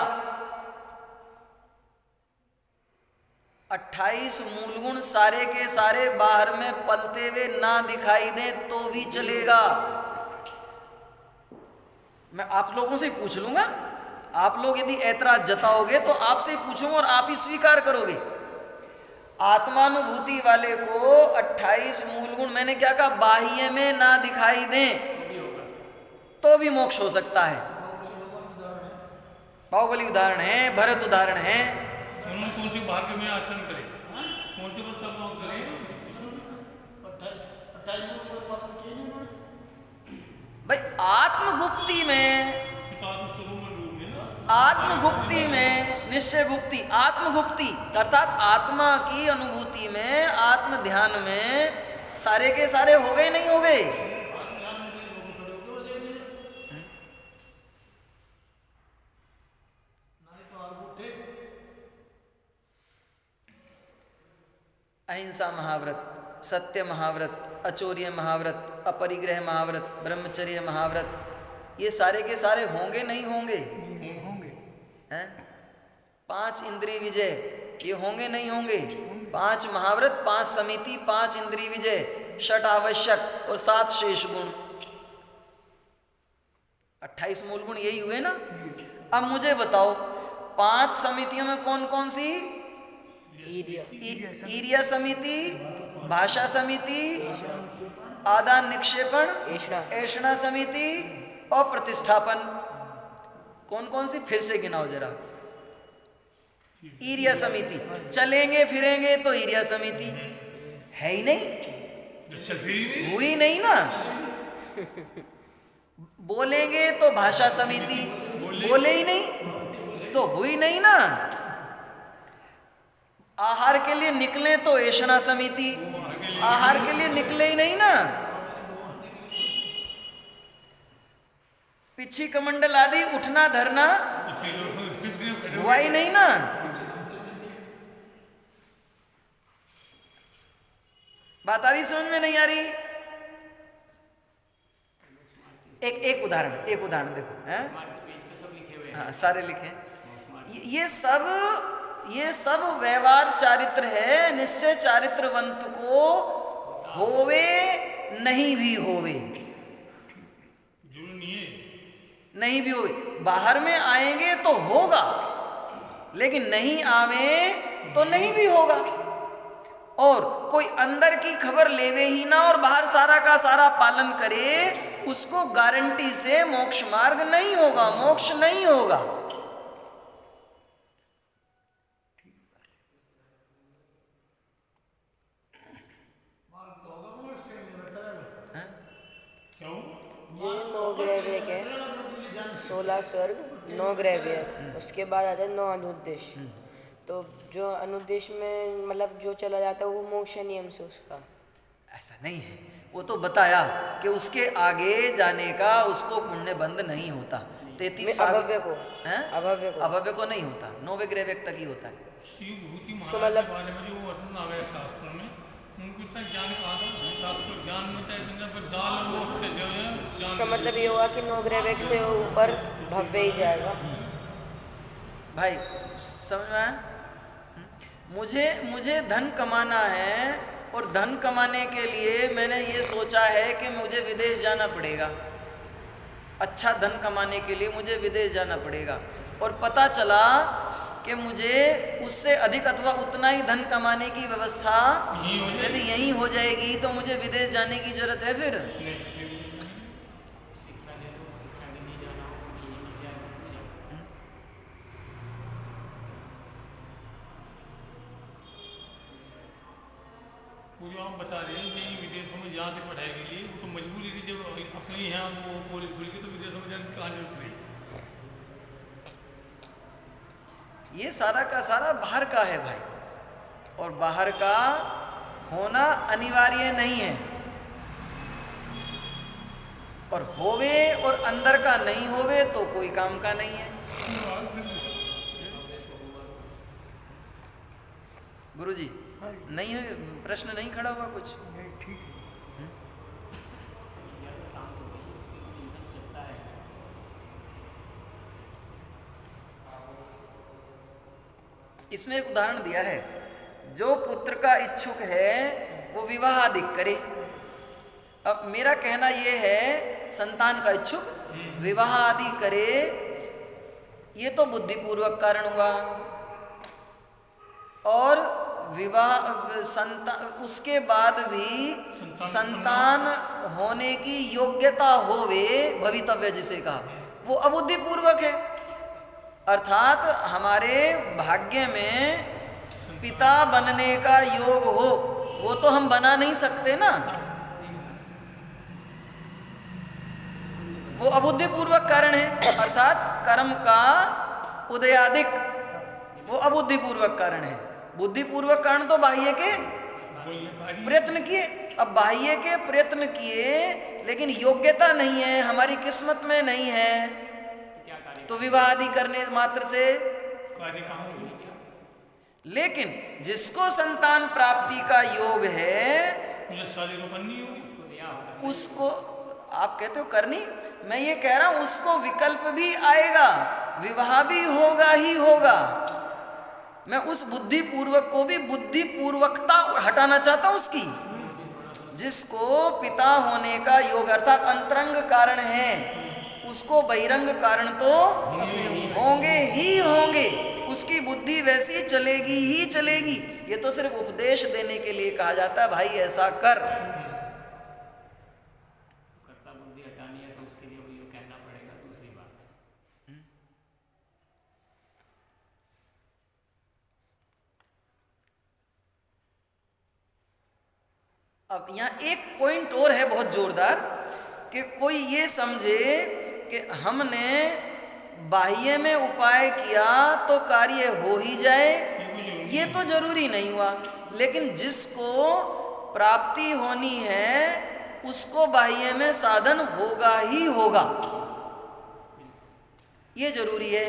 28 मूल गुण सारे के सारे बाहर में पलते हुए ना दिखाई दें तो भी चलेगा। मैं आप लोगों से पूछ लूंगा, आप लोग यदि ऐतराज जताओगे तो आपसे ही पूछूंगा और आप ही स्वीकार करोगे। आत्मानुभूति वाले को 28 मूल गुण, मैंने क्या कहा, बाह्य में ना दिखाई दें तो भी मोक्ष हो सकता है। बाहुबली उदाहरण है, भरत उदाहरण है। कौन सी भाग्य में आचरण करे, कौन सी करे? भाई आत्मगुप्ति में, आत्मगुप्ति में निश्चय गुप्ति, आत्मगुप्ति अर्थात आत्मा की अनुभूति में, आत्म ध्यान में सारे के सारे हो गए नहीं हो गए? अहिंसा महाव्रत, सत्य महाव्रत, अचौर्य महाव्रत, अपरिग्रह महाव्रत, ब्रह्मचर्य महाव्रत, ये सारे के सारे होंगे नहीं होंगे? हैं? 5 इंद्रिय विजय, ये होंगे नहीं होंगे? 5 महाव्रत, 5 समिति, 5 इंद्रिय विजय, 6 आवश्यक और 7 शेष गुण, 28 मूल गुण यही हुए ना। अब मुझे बताओ 5 समितियों में कौन कौन सी? ईर्या समिति, भाषा समिति, आदान निक्षेपण, ऐषणा समिति और प्रतिष्ठापन। कौन कौन सी? फिर से गिनाओ जरा। ईर्या समिति, चलेंगे फिरेंगे तो ईर्या समिति है ही नहीं, हुई नहीं ना। बोलेंगे तो भाषा समिति, बोले ही नहीं तो हुई नहीं ना। आहार के लिए निकले तो ऐषणा समिति, आहार के लिए निकले ही नहीं ना। पिछी कमंडल आदि उठना धरना हुआ ही नहीं ना। बात आ रही, समझ में नहीं आ रही? एक उदाहरण देखो, हैं? हाँ, सारे लिखे। ये सब व्यवहार चारित्र है, निश्चय चारित्रवंत को होवे नहीं भी होवे, नहीं भी होवे। बाहर में आएंगे तो होगा, लेकिन नहीं आवे तो नहीं भी होगा। और कोई अंदर की खबर लेवे ही ना और बाहर सारा का सारा पालन करे, उसको गारंटी से मोक्ष मार्ग नहीं होगा, मोक्ष नहीं होगा। 16 स्वर्ग 9 ग्रह व्यय, उसके बाद आता है 9 अनुद्देश। तो जो अनुद्देश में मतलब जो चला जाता है वो मोक्ष नियम से उसका ऐसा नहीं है, वो तो बताया कि उसके आगे जाने का उसको पुण्य बंध नहीं होता। 33 अभव्य को हैं? अभव्य को अभव्य को नहीं होता, 9वें ग्रह व्यक्ति तक ही होता है। शिव भूति इसका महाराज मतलब- के बारे में जो वर्णन आ गया शास्त्रों में, उनको इतना ज्ञान कहा था, शास्त्र ज्ञान में चाहे दुनिया पर दाल हो उसके जो है ज्ञान इसका मतलब ये हुआ कि 9 ग्रह व्यक्ति से ऊपर भव्य ही जाएगा। भाई समझ में आया? मुझे धन कमाना है और धन कमाने के लिए मैंने ये सोचा है कि मुझे विदेश जाना पड़ेगा। अच्छा धन कमाने के लिए मुझे विदेश जाना पड़ेगा, और पता चला कि मुझे उससे अधिक अथवा उतना ही धन कमाने की व्यवस्था यदि यहीं हो जाएगी तो मुझे विदेश जाने की जरूरत है फिर? शिक्षा ले लो, शिक्षा के लिए जाना हो, यही मिल जाए तो पूजा। वो जो आप बता रहे हैं कि विदेशों में जाते पढ़ाई के लिए, वो तो मजबूरी थी, जब अपने यहाँ वो कॉलेज खुल गई तो विदेशों में जाने की कहाँ जरूरत रही? ये सारा का सारा बाहर का है भाई, और बाहर का होना अनिवार्य नहीं है, और होवे और अंदर का नहीं होवे तो कोई काम का नहीं है। गुरुजी नहीं है, प्रश्न नहीं खड़ा हुआ कुछ? विद्या से शांत हो गई, चिंतन चलता है। इसमें एक उदाहरण दिया है, जो पुत्र का इच्छुक है वो विवाह आदि करे। अब मेरा कहना यह है, संतान का इच्छुक विवाह आदि करे, ये तो बुद्धिपूर्वक कारण हुआ, और विवाह उसके बाद भी संतान होने की योग्यता होवे, भवितव्य जिसे कहा, वो अबुद्धिपूर्वक है। अर्थात हमारे भाग्य में पिता बनने का योग हो, वो तो हम बना नहीं सकते ना, वो अबुद्धिपूर्वक कारण है। अर्थात कर्म का उदयादिक वो अबुद्धिपूर्वक कारण है। बुद्धिपूर्वक कारण तो बाह्य के प्रयत्न किए। अब बाह्य के प्रयत्न किए लेकिन योग्यता नहीं है, हमारी किस्मत में नहीं है, क्या कार्य तो विवाह आदि करने मात्र से। कार्य कहाँ हुई? लेकिन जिसको संतान प्राप्ति का योग है मुझे शादी तो करनी होगी। उसको दिया होगा। उसको, आप कहते हो करनी, मैं ये कह रहा हूं उसको विकल्प भी आएगा, विवाह भी होगा ही होगा। मैं उस बुद्धिपूर्वक को भी बुद्धिपूर्वकता हटाना चाहता हूं उसकी, जिसको पिता होने का योग अर्थात अंतरंग कारण है, उसको बहिरंग कारण तो होंगे ही होंगे, उसकी बुद्धि वैसी चलेगी ही चलेगी। ये तो सिर्फ उपदेश देने के लिए कहा जाता है, भाई ऐसा कर। कर्ता बुद्धि हटानी है तो उसके लिए वो ये कहना पड़ेगा, दूसरी बात। अब यहाँ एक पॉइंट और है बहुत जोरदार, कि कोई ये समझे कि हमने बाह्य में उपाय किया तो कार्य हो ही जाए, ये तो जरूरी नहीं हुआ। लेकिन जिसको प्राप्ति होनी है उसको बाह्य में साधन होगा ही होगा, ये जरूरी है।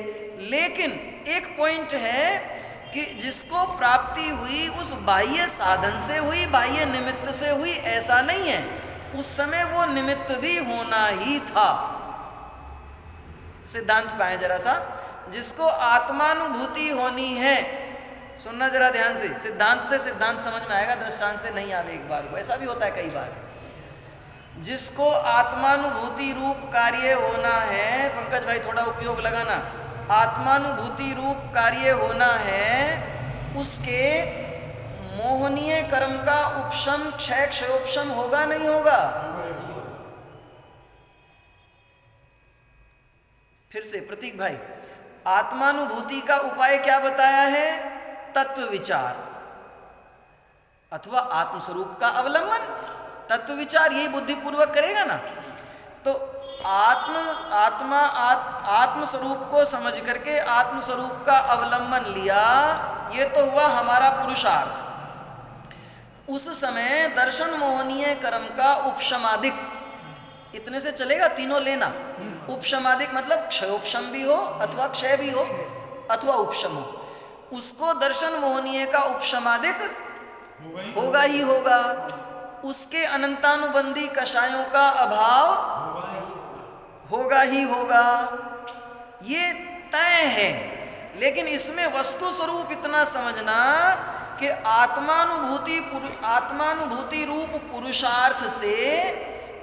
लेकिन एक पॉइंट है कि जिसको प्राप्ति हुई उस बाह्य साधन से हुई, बाह्य निमित्त से हुई, ऐसा नहीं है, उस समय वो निमित्त भी होना ही था। सिद्धांत पाए जरा सा, जिसको आत्मानुभूति होनी है, सुनना जरा ध्यान से, सिद्धांत से सिद्धांत समझ में आएगा, दृष्टांत से नहीं आवे एक बार को, ऐसा भी होता है कई बार। जिसको आत्मानुभूति रूप कार्य होना है, पंकज भाई थोड़ा उपयोग लगाना, आत्मानुभूति रूप कार्य होना है, उसके मोहनीय कर्म का उपशम क्षय क्षयोपशम होगा नहीं होगा? फिर से प्रतीक भाई, आत्मानुभूति का उपाय क्या बताया है? तत्व विचार अथवा आत्मस्वरूप का अवलंबन, तत्व विचार, यही बुद्धिपूर्वक करेगा ना। तो आत्म स्वरूप को समझ करके आत्म स्वरूप का अवलंबन लिया, ये तो हुआ हमारा पुरुषार्थ। उस समय दर्शन मोहनीय कर्म का उपशमादिक, इतने से चलेगा, तीनों लेना। उपशमादिक मतलब क्षयोपशम भी हो अथवा क्षय भी हो अथवा उपशम हो, उसको दर्शन मोहनीय का उपशमादिक होगा ही होगा। उसके अनंतानुबंधी कषायों का अभाव होगा ही होगा, ये तय है। लेकिन इसमें वस्तु स्वरूप इतना समझना कि आत्मानुभूति रूप पुरुषार्थ से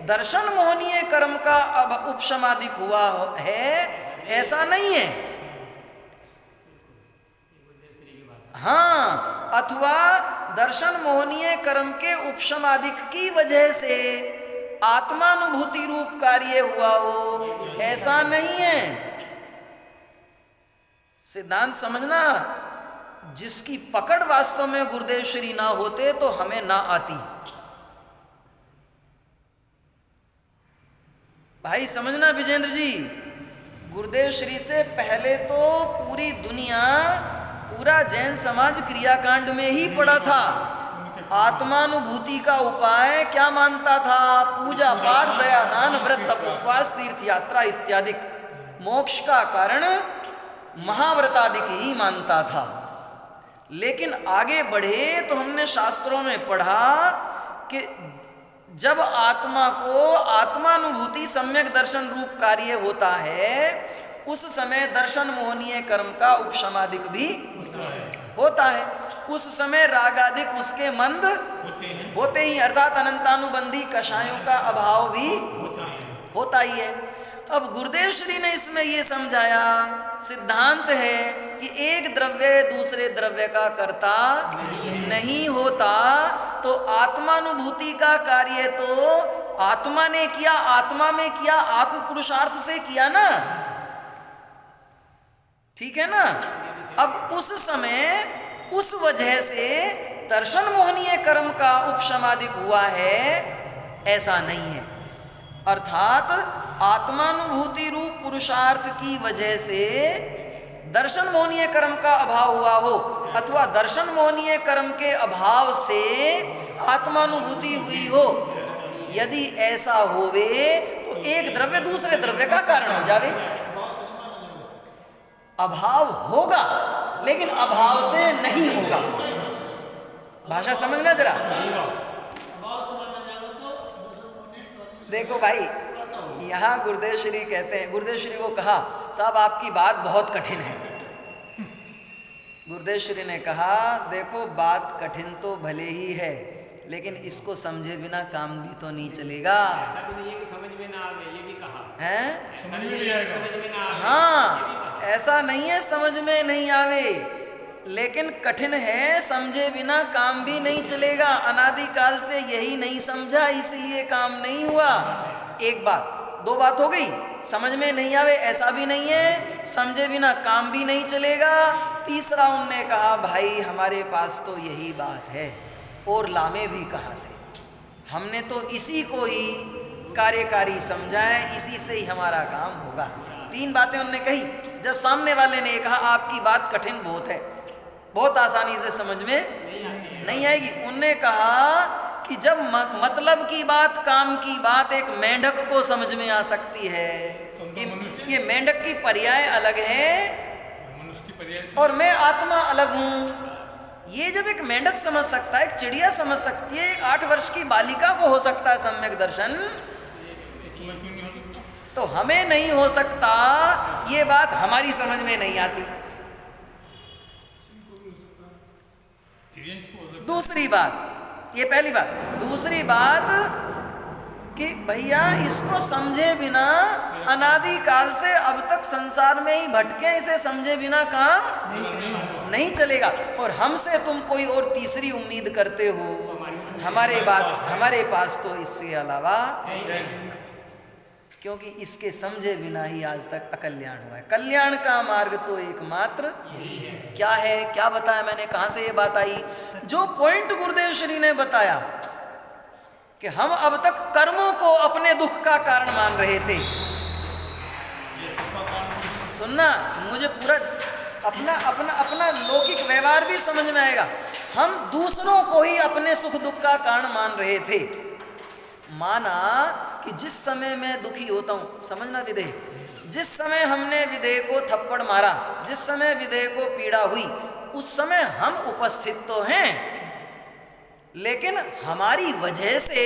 दर्शन मोहनीय कर्म का अब उपशमादिक हुआ है, ऐसा नहीं है। हाँ, अथवा दर्शन मोहनीय कर्म के उपशमादिक की वजह से आत्मानुभूति रूप कार्य हुआ हो, ऐसा नहीं है। सिद्धांत समझना, जिसकी पकड़ वास्तव में गुरुदेव श्री ना होते तो हमें ना आती। भाई समझना विजेंद्र जी, गुरुदेव श्री से पहले तो पूरी दुनिया, पूरा जैन समाज क्रियाकांड में ही पड़ा था। आत्मानुभूति का उपाय क्या मानता था? पूजा पाठ, दया दान, व्रत तप उपवास, तीर्थ यात्रा इत्यादि। मोक्ष का कारण महाव्रतादिक ही मानता था। लेकिन आगे बढ़े तो हमने शास्त्रों में पढ़ा कि जब आत्मा को आत्मानुभूति सम्यक दर्शन रूप कार्य होता है, उस समय दर्शन मोहनीय कर्म का उपशमादिक भी होता है। उस समय रागादिक उसके मंद होते ही, अर्थात अनंतानुबंधी कषायों का अभाव भी होता ही है। अब गुरुदेव श्री ने इसमें ये समझाया, सिद्धांत है कि एक द्रव्य दूसरे द्रव्य का कर्ता नहीं होता, तो आत्मानुभूति का कार्य तो आत्मा ने किया, आत्मा में किया, आत्म पुरुषार्थ से किया ना, ठीक है ना। अब उस समय उस वजह से दर्शन मोहनीय कर्म का उपशमादिक हुआ है, ऐसा नहीं है। अर्थात आत्मानुभूति रूप पुरुषार्थ की वजह से दर्शन मोहनीय कर्म का अभाव हुआ हो, अथवा दर्शन मोहनीय कर्म के अभाव से आत्मानुभूति हुई हो, यदि ऐसा होवे तो एक द्रव्य दूसरे द्रव्य का कारण हो जावे। अभाव होगा लेकिन अभाव से नहीं होगा। भाषा समझना जरा। देखो भाई, यहाँ गुरुदेव श्री कहते हैं, गुरुदेव श्री को कहा, साहब आपकी बात बहुत कठिन है। गुरुदेव श्री ने कहा, देखो बात कठिन तो भले ही है, लेकिन इसको समझे बिना काम भी तो नहीं चलेगा। ऐसा भी नहीं है कि समझ में ना आवे, ये भी कहा हैं? समझ में ना आवे, हाँ, ऐसा नहीं है समझ में नहीं आवे, लेकिन कठिन है, समझे बिना काम भी नहीं चलेगा। अनादिकाल से यही नहीं समझा, इसलिए काम नहीं हुआ। एक बात, दो बात हो गई, समझ में नहीं आवे ऐसा भी नहीं है, समझे बिना काम भी नहीं चलेगा। तीसरा उनने कहा, भाई हमारे पास तो यही बात है, और लामे भी कहाँ से, हमने तो इसी को ही कार्यकारी समझा है, इसी से ही हमारा काम होगा। तीन बातें उन्होंने कही। जब सामने वाले ने कहा आपकी बात कठिन बहुत है, बहुत आसानी से समझ में नहीं आएगी, उनने कहा कि जब मतलब की बात, काम की बात एक मेंढक को समझ में आ सकती है कि ये मेंढक की पर्याय अलग है और मैं आत्मा अलग हूँ, ये जब एक मेंढक समझ सकता है, एक चिड़िया समझ सकती है, एक 8 वर्ष की बालिका को हो सकता है सम्यक दर्शन, तो हमें नहीं हो सकता। ये बात हमारी समझ में नहीं आती। दूसरी बात, ये पहली बात। दूसरी बात कि भैया इसको समझे बिना अनादिकाल से अब तक संसार में ही भटके, इसे समझे बिना काम नहीं चलेगा। और हमसे तुम कोई और तीसरी उम्मीद करते हो, हमारे पास तो इससे अलावा, क्योंकि इसके समझे बिना ही आज तक अकल्याण हुआ है। कल्याण का मार्ग तो एकमात्र क्या है, क्या बताया मैंने, कहाँ से ये बात आई? जो पॉइंट गुरुदेव श्री ने बताया कि हम अब तक कर्मों को अपने दुख का कारण मान रहे थे, सुनना, मुझे पूरा अपना अपना अपना लौकिक व्यवहार भी समझ में आएगा। हम दूसरों को ही अपने सुख दुख का कारण मान रहे थे। माना कि जिस समय मैं दुखी होता हूँ, समझना विदेह, जिस समय हमने विदेह को थप्पड़ मारा, जिस समय विदेह को पीड़ा हुई, उस समय हम उपस्थित तो हैं, लेकिन हमारी वजह से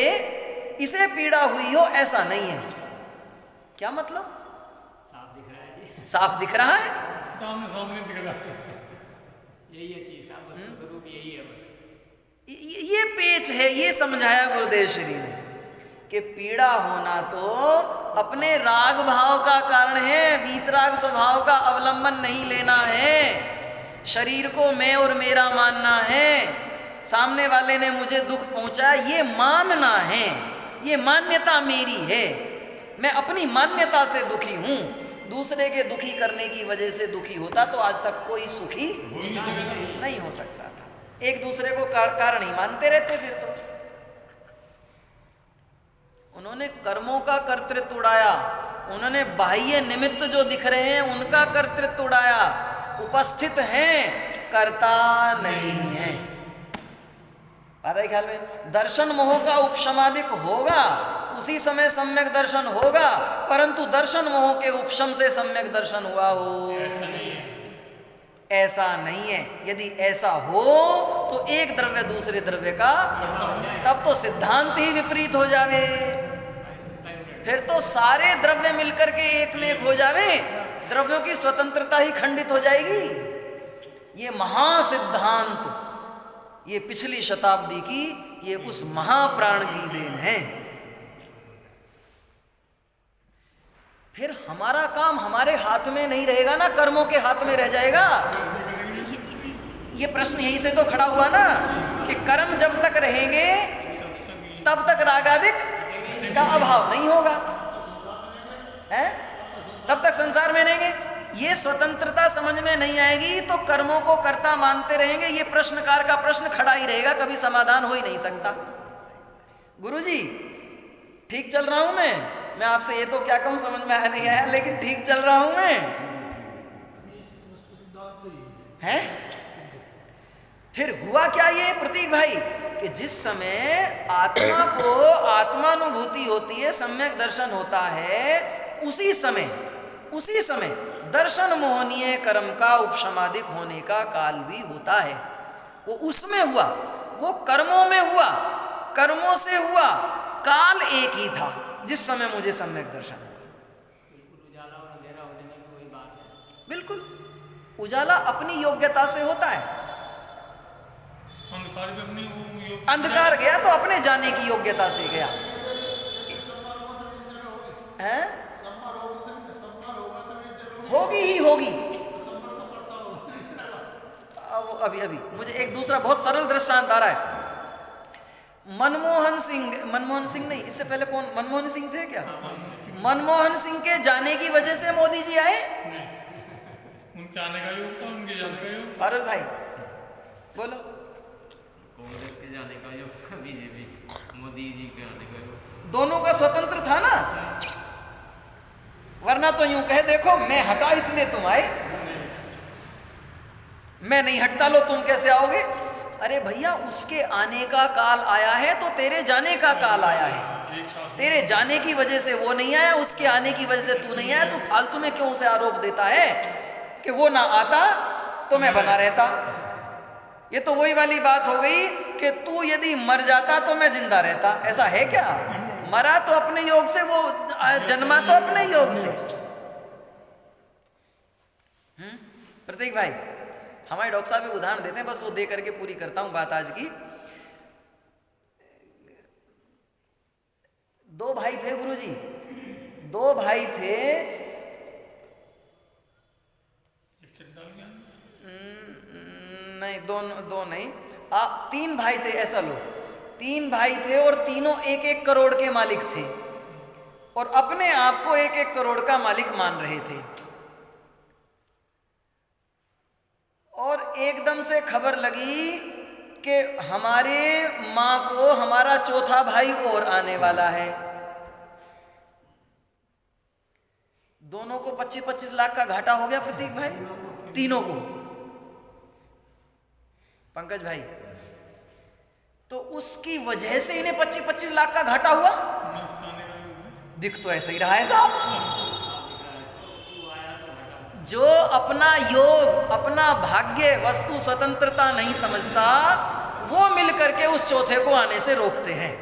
इसे पीड़ा हुई हो ऐसा नहीं है। क्या मतलब? साफ दिख रहा है जी, साफ दिख रहा है, सामने दिख रहा है। यही है चीज, आप वस्तु स्वरूप यही है बस। ये पेच है। ये समझाया गुरुदेव श्री ने कि पीड़ा होना तो अपने राग भाव का कारण है, वीतराग स्वभाव का अवलंबन नहीं लेना है। शरीर को मैं और मेरा मानना है, सामने वाले ने मुझे दुख पहुंचाया ये मानना है, ये मान्यता मेरी है, मैं अपनी मान्यता से दुखी हूं। दूसरे के दुखी करने की वजह से दुखी होता तो आज तक कोई सुखी नहीं हो सकता था। एक दूसरे को कारण ही मानते रहते। फिर तो उन्होंने कर्मों का कर्तृत्व उड़ाया, उन्होंने बाह्य निमित्त जो दिख रहे हैं उनका कर्तृत्व उड़ाया, उपस्थित हैं, कर्ता नहीं है। आता है ख्याल में? दर्शन मोह का उपशमादिक होगा, उसी समय सम्यक दर्शन होगा, परंतु दर्शन मोह के उपशम से सम्यक दर्शन हुआ हो ऐसा नहीं है। यदि ऐसा हो तो एक द्रव्य दूसरे द्रव्य का, तब तो सिद्धांत ही विपरीत हो जावे। फिर तो सारे द्रव्य मिलकर के एक में एक हो जावे, द्रव्यों की स्वतंत्रता ही खंडित हो जाएगी। ये महासिद्धांत, ये पिछली शताब्दी की, ये उस महाप्राण की देन है। फिर हमारा काम हमारे हाथ में नहीं रहेगा ना, कर्मों के हाथ में रह जाएगा। ये प्रश्न यहीं से तो खड़ा हुआ ना कि कर्म जब तक रहेंगे तब तक रागादिक का अभाव नहीं होगा, है? तब तक संसार में रहेंगे। ये स्वतंत्रता समझ में नहीं आएगी तो कर्मों को कर्ता मानते रहेंगे। ये प्रश्नकार का प्रश्न खड़ा ही रहेगा, कभी समाधान हो ही नहीं सकता। गुरुजी ठीक चल रहा हूं मैं आपसे ये तो क्या कहूं, समझ में आया नहीं आया, लेकिन ठीक चल रहा हूं मैं, हैं? फिर हुआ क्या ये प्रतीक भाई कि जिस समय आत्मा को आत्मानुभूति होती है, सम्यक दर्शन होता है, उसी समय दर्शन मोहनीय कर्म का उपशमादिक होने का काल भी होता है। वो उसमें हुआ, वो कर्मों में हुआ, कर्मों से हुआ, काल एक ही था जिस समय मुझे सम्यक दर्शन हुआ। बिल्कुल उजाला और अंधेरा होने में भी वही बात है। बिल्कुल, उजाला अपनी योग्यता से होता है, अंधकार भी अपनी अंधकार गया तो अपने जाने की योग्यता से गया, हैं? होगी ही होगी। अब अभी मुझे एक दूसरा बहुत सरल दृष्टांत आ रहा है। मनमोहन सिंह नहीं, इससे पहले कौन? मनमोहन सिंह थे क्या? मनमोहन सिंह के जाने की वजह से मोदी जी आए? उनके आने का योग था, उनके जाने का योग। पारुल भाई बोलो। कांग्रेस के जाने का योग, बीजेपी, मोदी जी के आने का योग, दोनों का स्वतंत्र था ना, वरना तो यूं कहे देखो मैं हटा इसलिए तुम आए, मैं नहीं हटता लो तुम कैसे आओगे? अरे भैया उसके आने का काल आया है तो तेरे जाने का काल आया है। तेरे जाने की वजह से वो नहीं आया, उसके आने की वजह से तू नहीं आया। तू फालतू में क्यों उसे आरोप देता है कि वो ना आता तो मैं बना रहता? ये तो वही वाली बात हो गई कि तू यदि मर जाता तो मैं जिंदा रहता। ऐसा है क्या? मरा तो अपने योग से, वो जन्मा तो अपने योग से। प्रतीक भाई हमारे डॉक्टर साहब एक उदाहरण देते हैं, बस वो दे करके पूरी करता हूं बात आज की। दो भाई थे गुरुजी, दो भाई थे, नहीं दो नहीं, तीन भाई थे, ऐसा लो, तीन भाई थे और तीनों 1-1 करोड़ के मालिक थे और अपने आप को 1-1 करोड़ का मालिक मान रहे थे। और एकदम से खबर लगी कि हमारे माँ को हमारा चौथा भाई और आने वाला है। दोनों को 25-25 लाख का घाटा हो गया प्रतीक भाई, तीनों को, पंकज भाई। तो उसकी वजह से इन्हें 25-25 लाख का घाटा हुआ। दिख तो ऐसा ही रहा है साहब। जो अपना योग, अपना भाग्य, वस्तु स्वतंत्रता नहीं समझता, वो मिल करके उस चौथे को आने से रोकते हैं।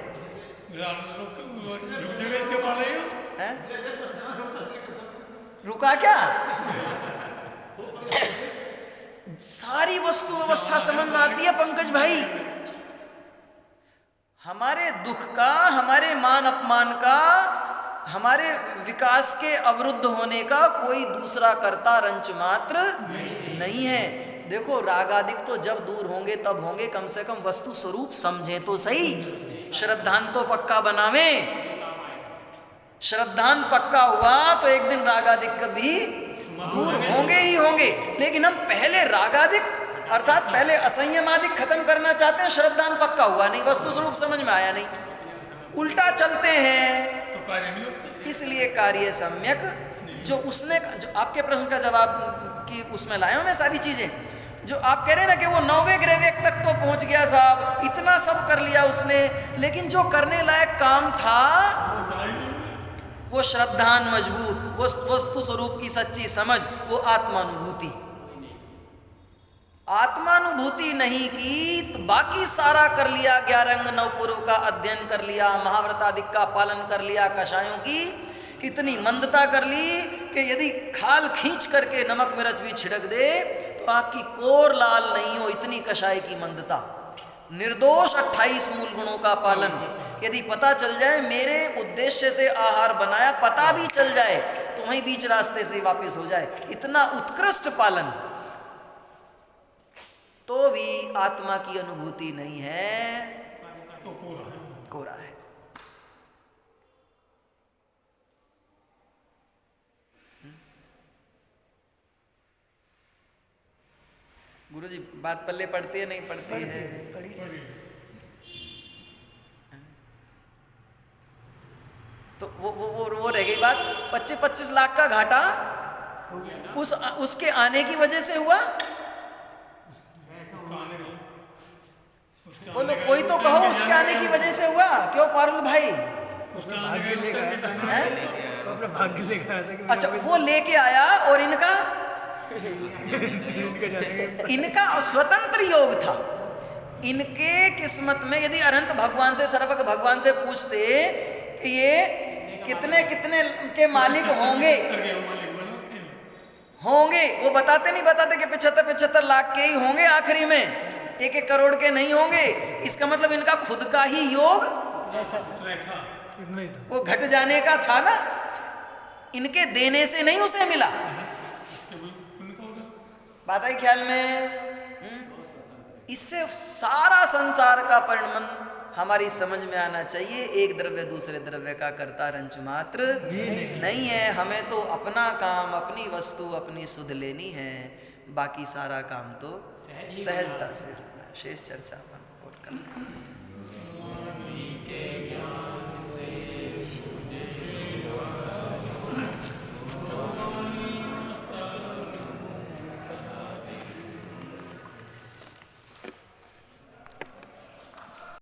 रुका क्या? सारी वस्तु व्यवस्था समझ में आती है पंकज भाई। हमारे दुख का, हमारे मान अपमान का, हमारे विकास के अवरुद्ध होने का कोई दूसरा कर्ता रंच मात्र नहीं है। देखो रागादिक तो जब दूर होंगे तब होंगे, कम से कम वस्तु स्वरूप समझें तो सही। श्रद्धान तो पक्का बनावें, श्रद्धान पक्का हुआ तो एक दिन रागादिक भी दूर होंगे ही होंगे। लेकिन हम पहले रागादिक अर्थात पहले असंयमादिक खत्म करना चाहते हैं, श्रद्धान पक्का हुआ नहीं, वस्तु स्वरूप समझ में आया नहीं, उल्टा चलते हैं, इसलिए कार्य सम्यक। जो उसने, जो आपके प्रश्न का जवाब की उसमें लाया हूं मैं सारी चीजें, जो आप कह रहे हैं ना कि वो 9वें ग्रहवेग तक तो पहुंच गया साहब, इतना सब कर लिया उसने, लेकिन जो करने लायक काम था वो श्रद्धान मजबूत, वस्तु स्वरूप की सच्ची समझ, वो आत्मानुभूति। आत्मानुभूति नहीं की तो बाकी सारा कर लिया, 11 अंग 9 पुरों का अध्ययन कर लिया, महाव्रतादिक का पालन कर लिया, कषायों की इतनी मंदता कर ली कि यदि खाल खींच करके नमक मिर्च भी छिड़क दे तो आँख की कोर लाल नहीं हो, इतनी कषाय की मंदता। निर्दोष 28 मूल गुणों का पालन, यदि पता चल जाए मेरे उद्देश्य से आहार बनाया, पता भी चल जाए तो वहीं बीच रास्ते से वापस हो जाए, इतना उत्कृष्ट पालन, तो भी आत्मा की अनुभूति नहीं है, तो कोरा है। गुरुजी बात पल्ले पड़ती है नहीं पड़ती है? तो वो रह गई बात। 25-25 लाख का घाटा उसके आने की वजह से हुआ। बोलो कोई तो कहो, उसके आने की वजह से हुआ। क्यों पारुल भाई? भाग्य लेकर आया था, अपना भाग्य लेकर आया था। अच्छा, वो लेके आया और इनका इनका स्वतंत्र योग था। इनके किस्मत में यदि अनंत भगवान से, सर्वज्ञ भगवान से पूछते कि ये कितने कितने के मालिक होंगे, वो बताते नहीं, बताते कि 75-75 लाख के ही होंगे, आखिरी में 1-1 करोड़ के नहीं होंगे। इसका मतलब इनका खुद का ही योग वो घट जाने का था ना, इनके देने से नहीं उसे मिला। बात आई ख्याल में? इससे सारा संसार का परिणमन हमारी समझ में आना चाहिए। एक द्रव्य दूसरे द्रव्य का कर्ता रंच मात्र नहीं है। हमें तो अपना काम, अपनी वस्तु, अपनी सुध लेनी है, बाकी सारा काम तो सहजता से। शेष चर्चा अपन और करते हैं।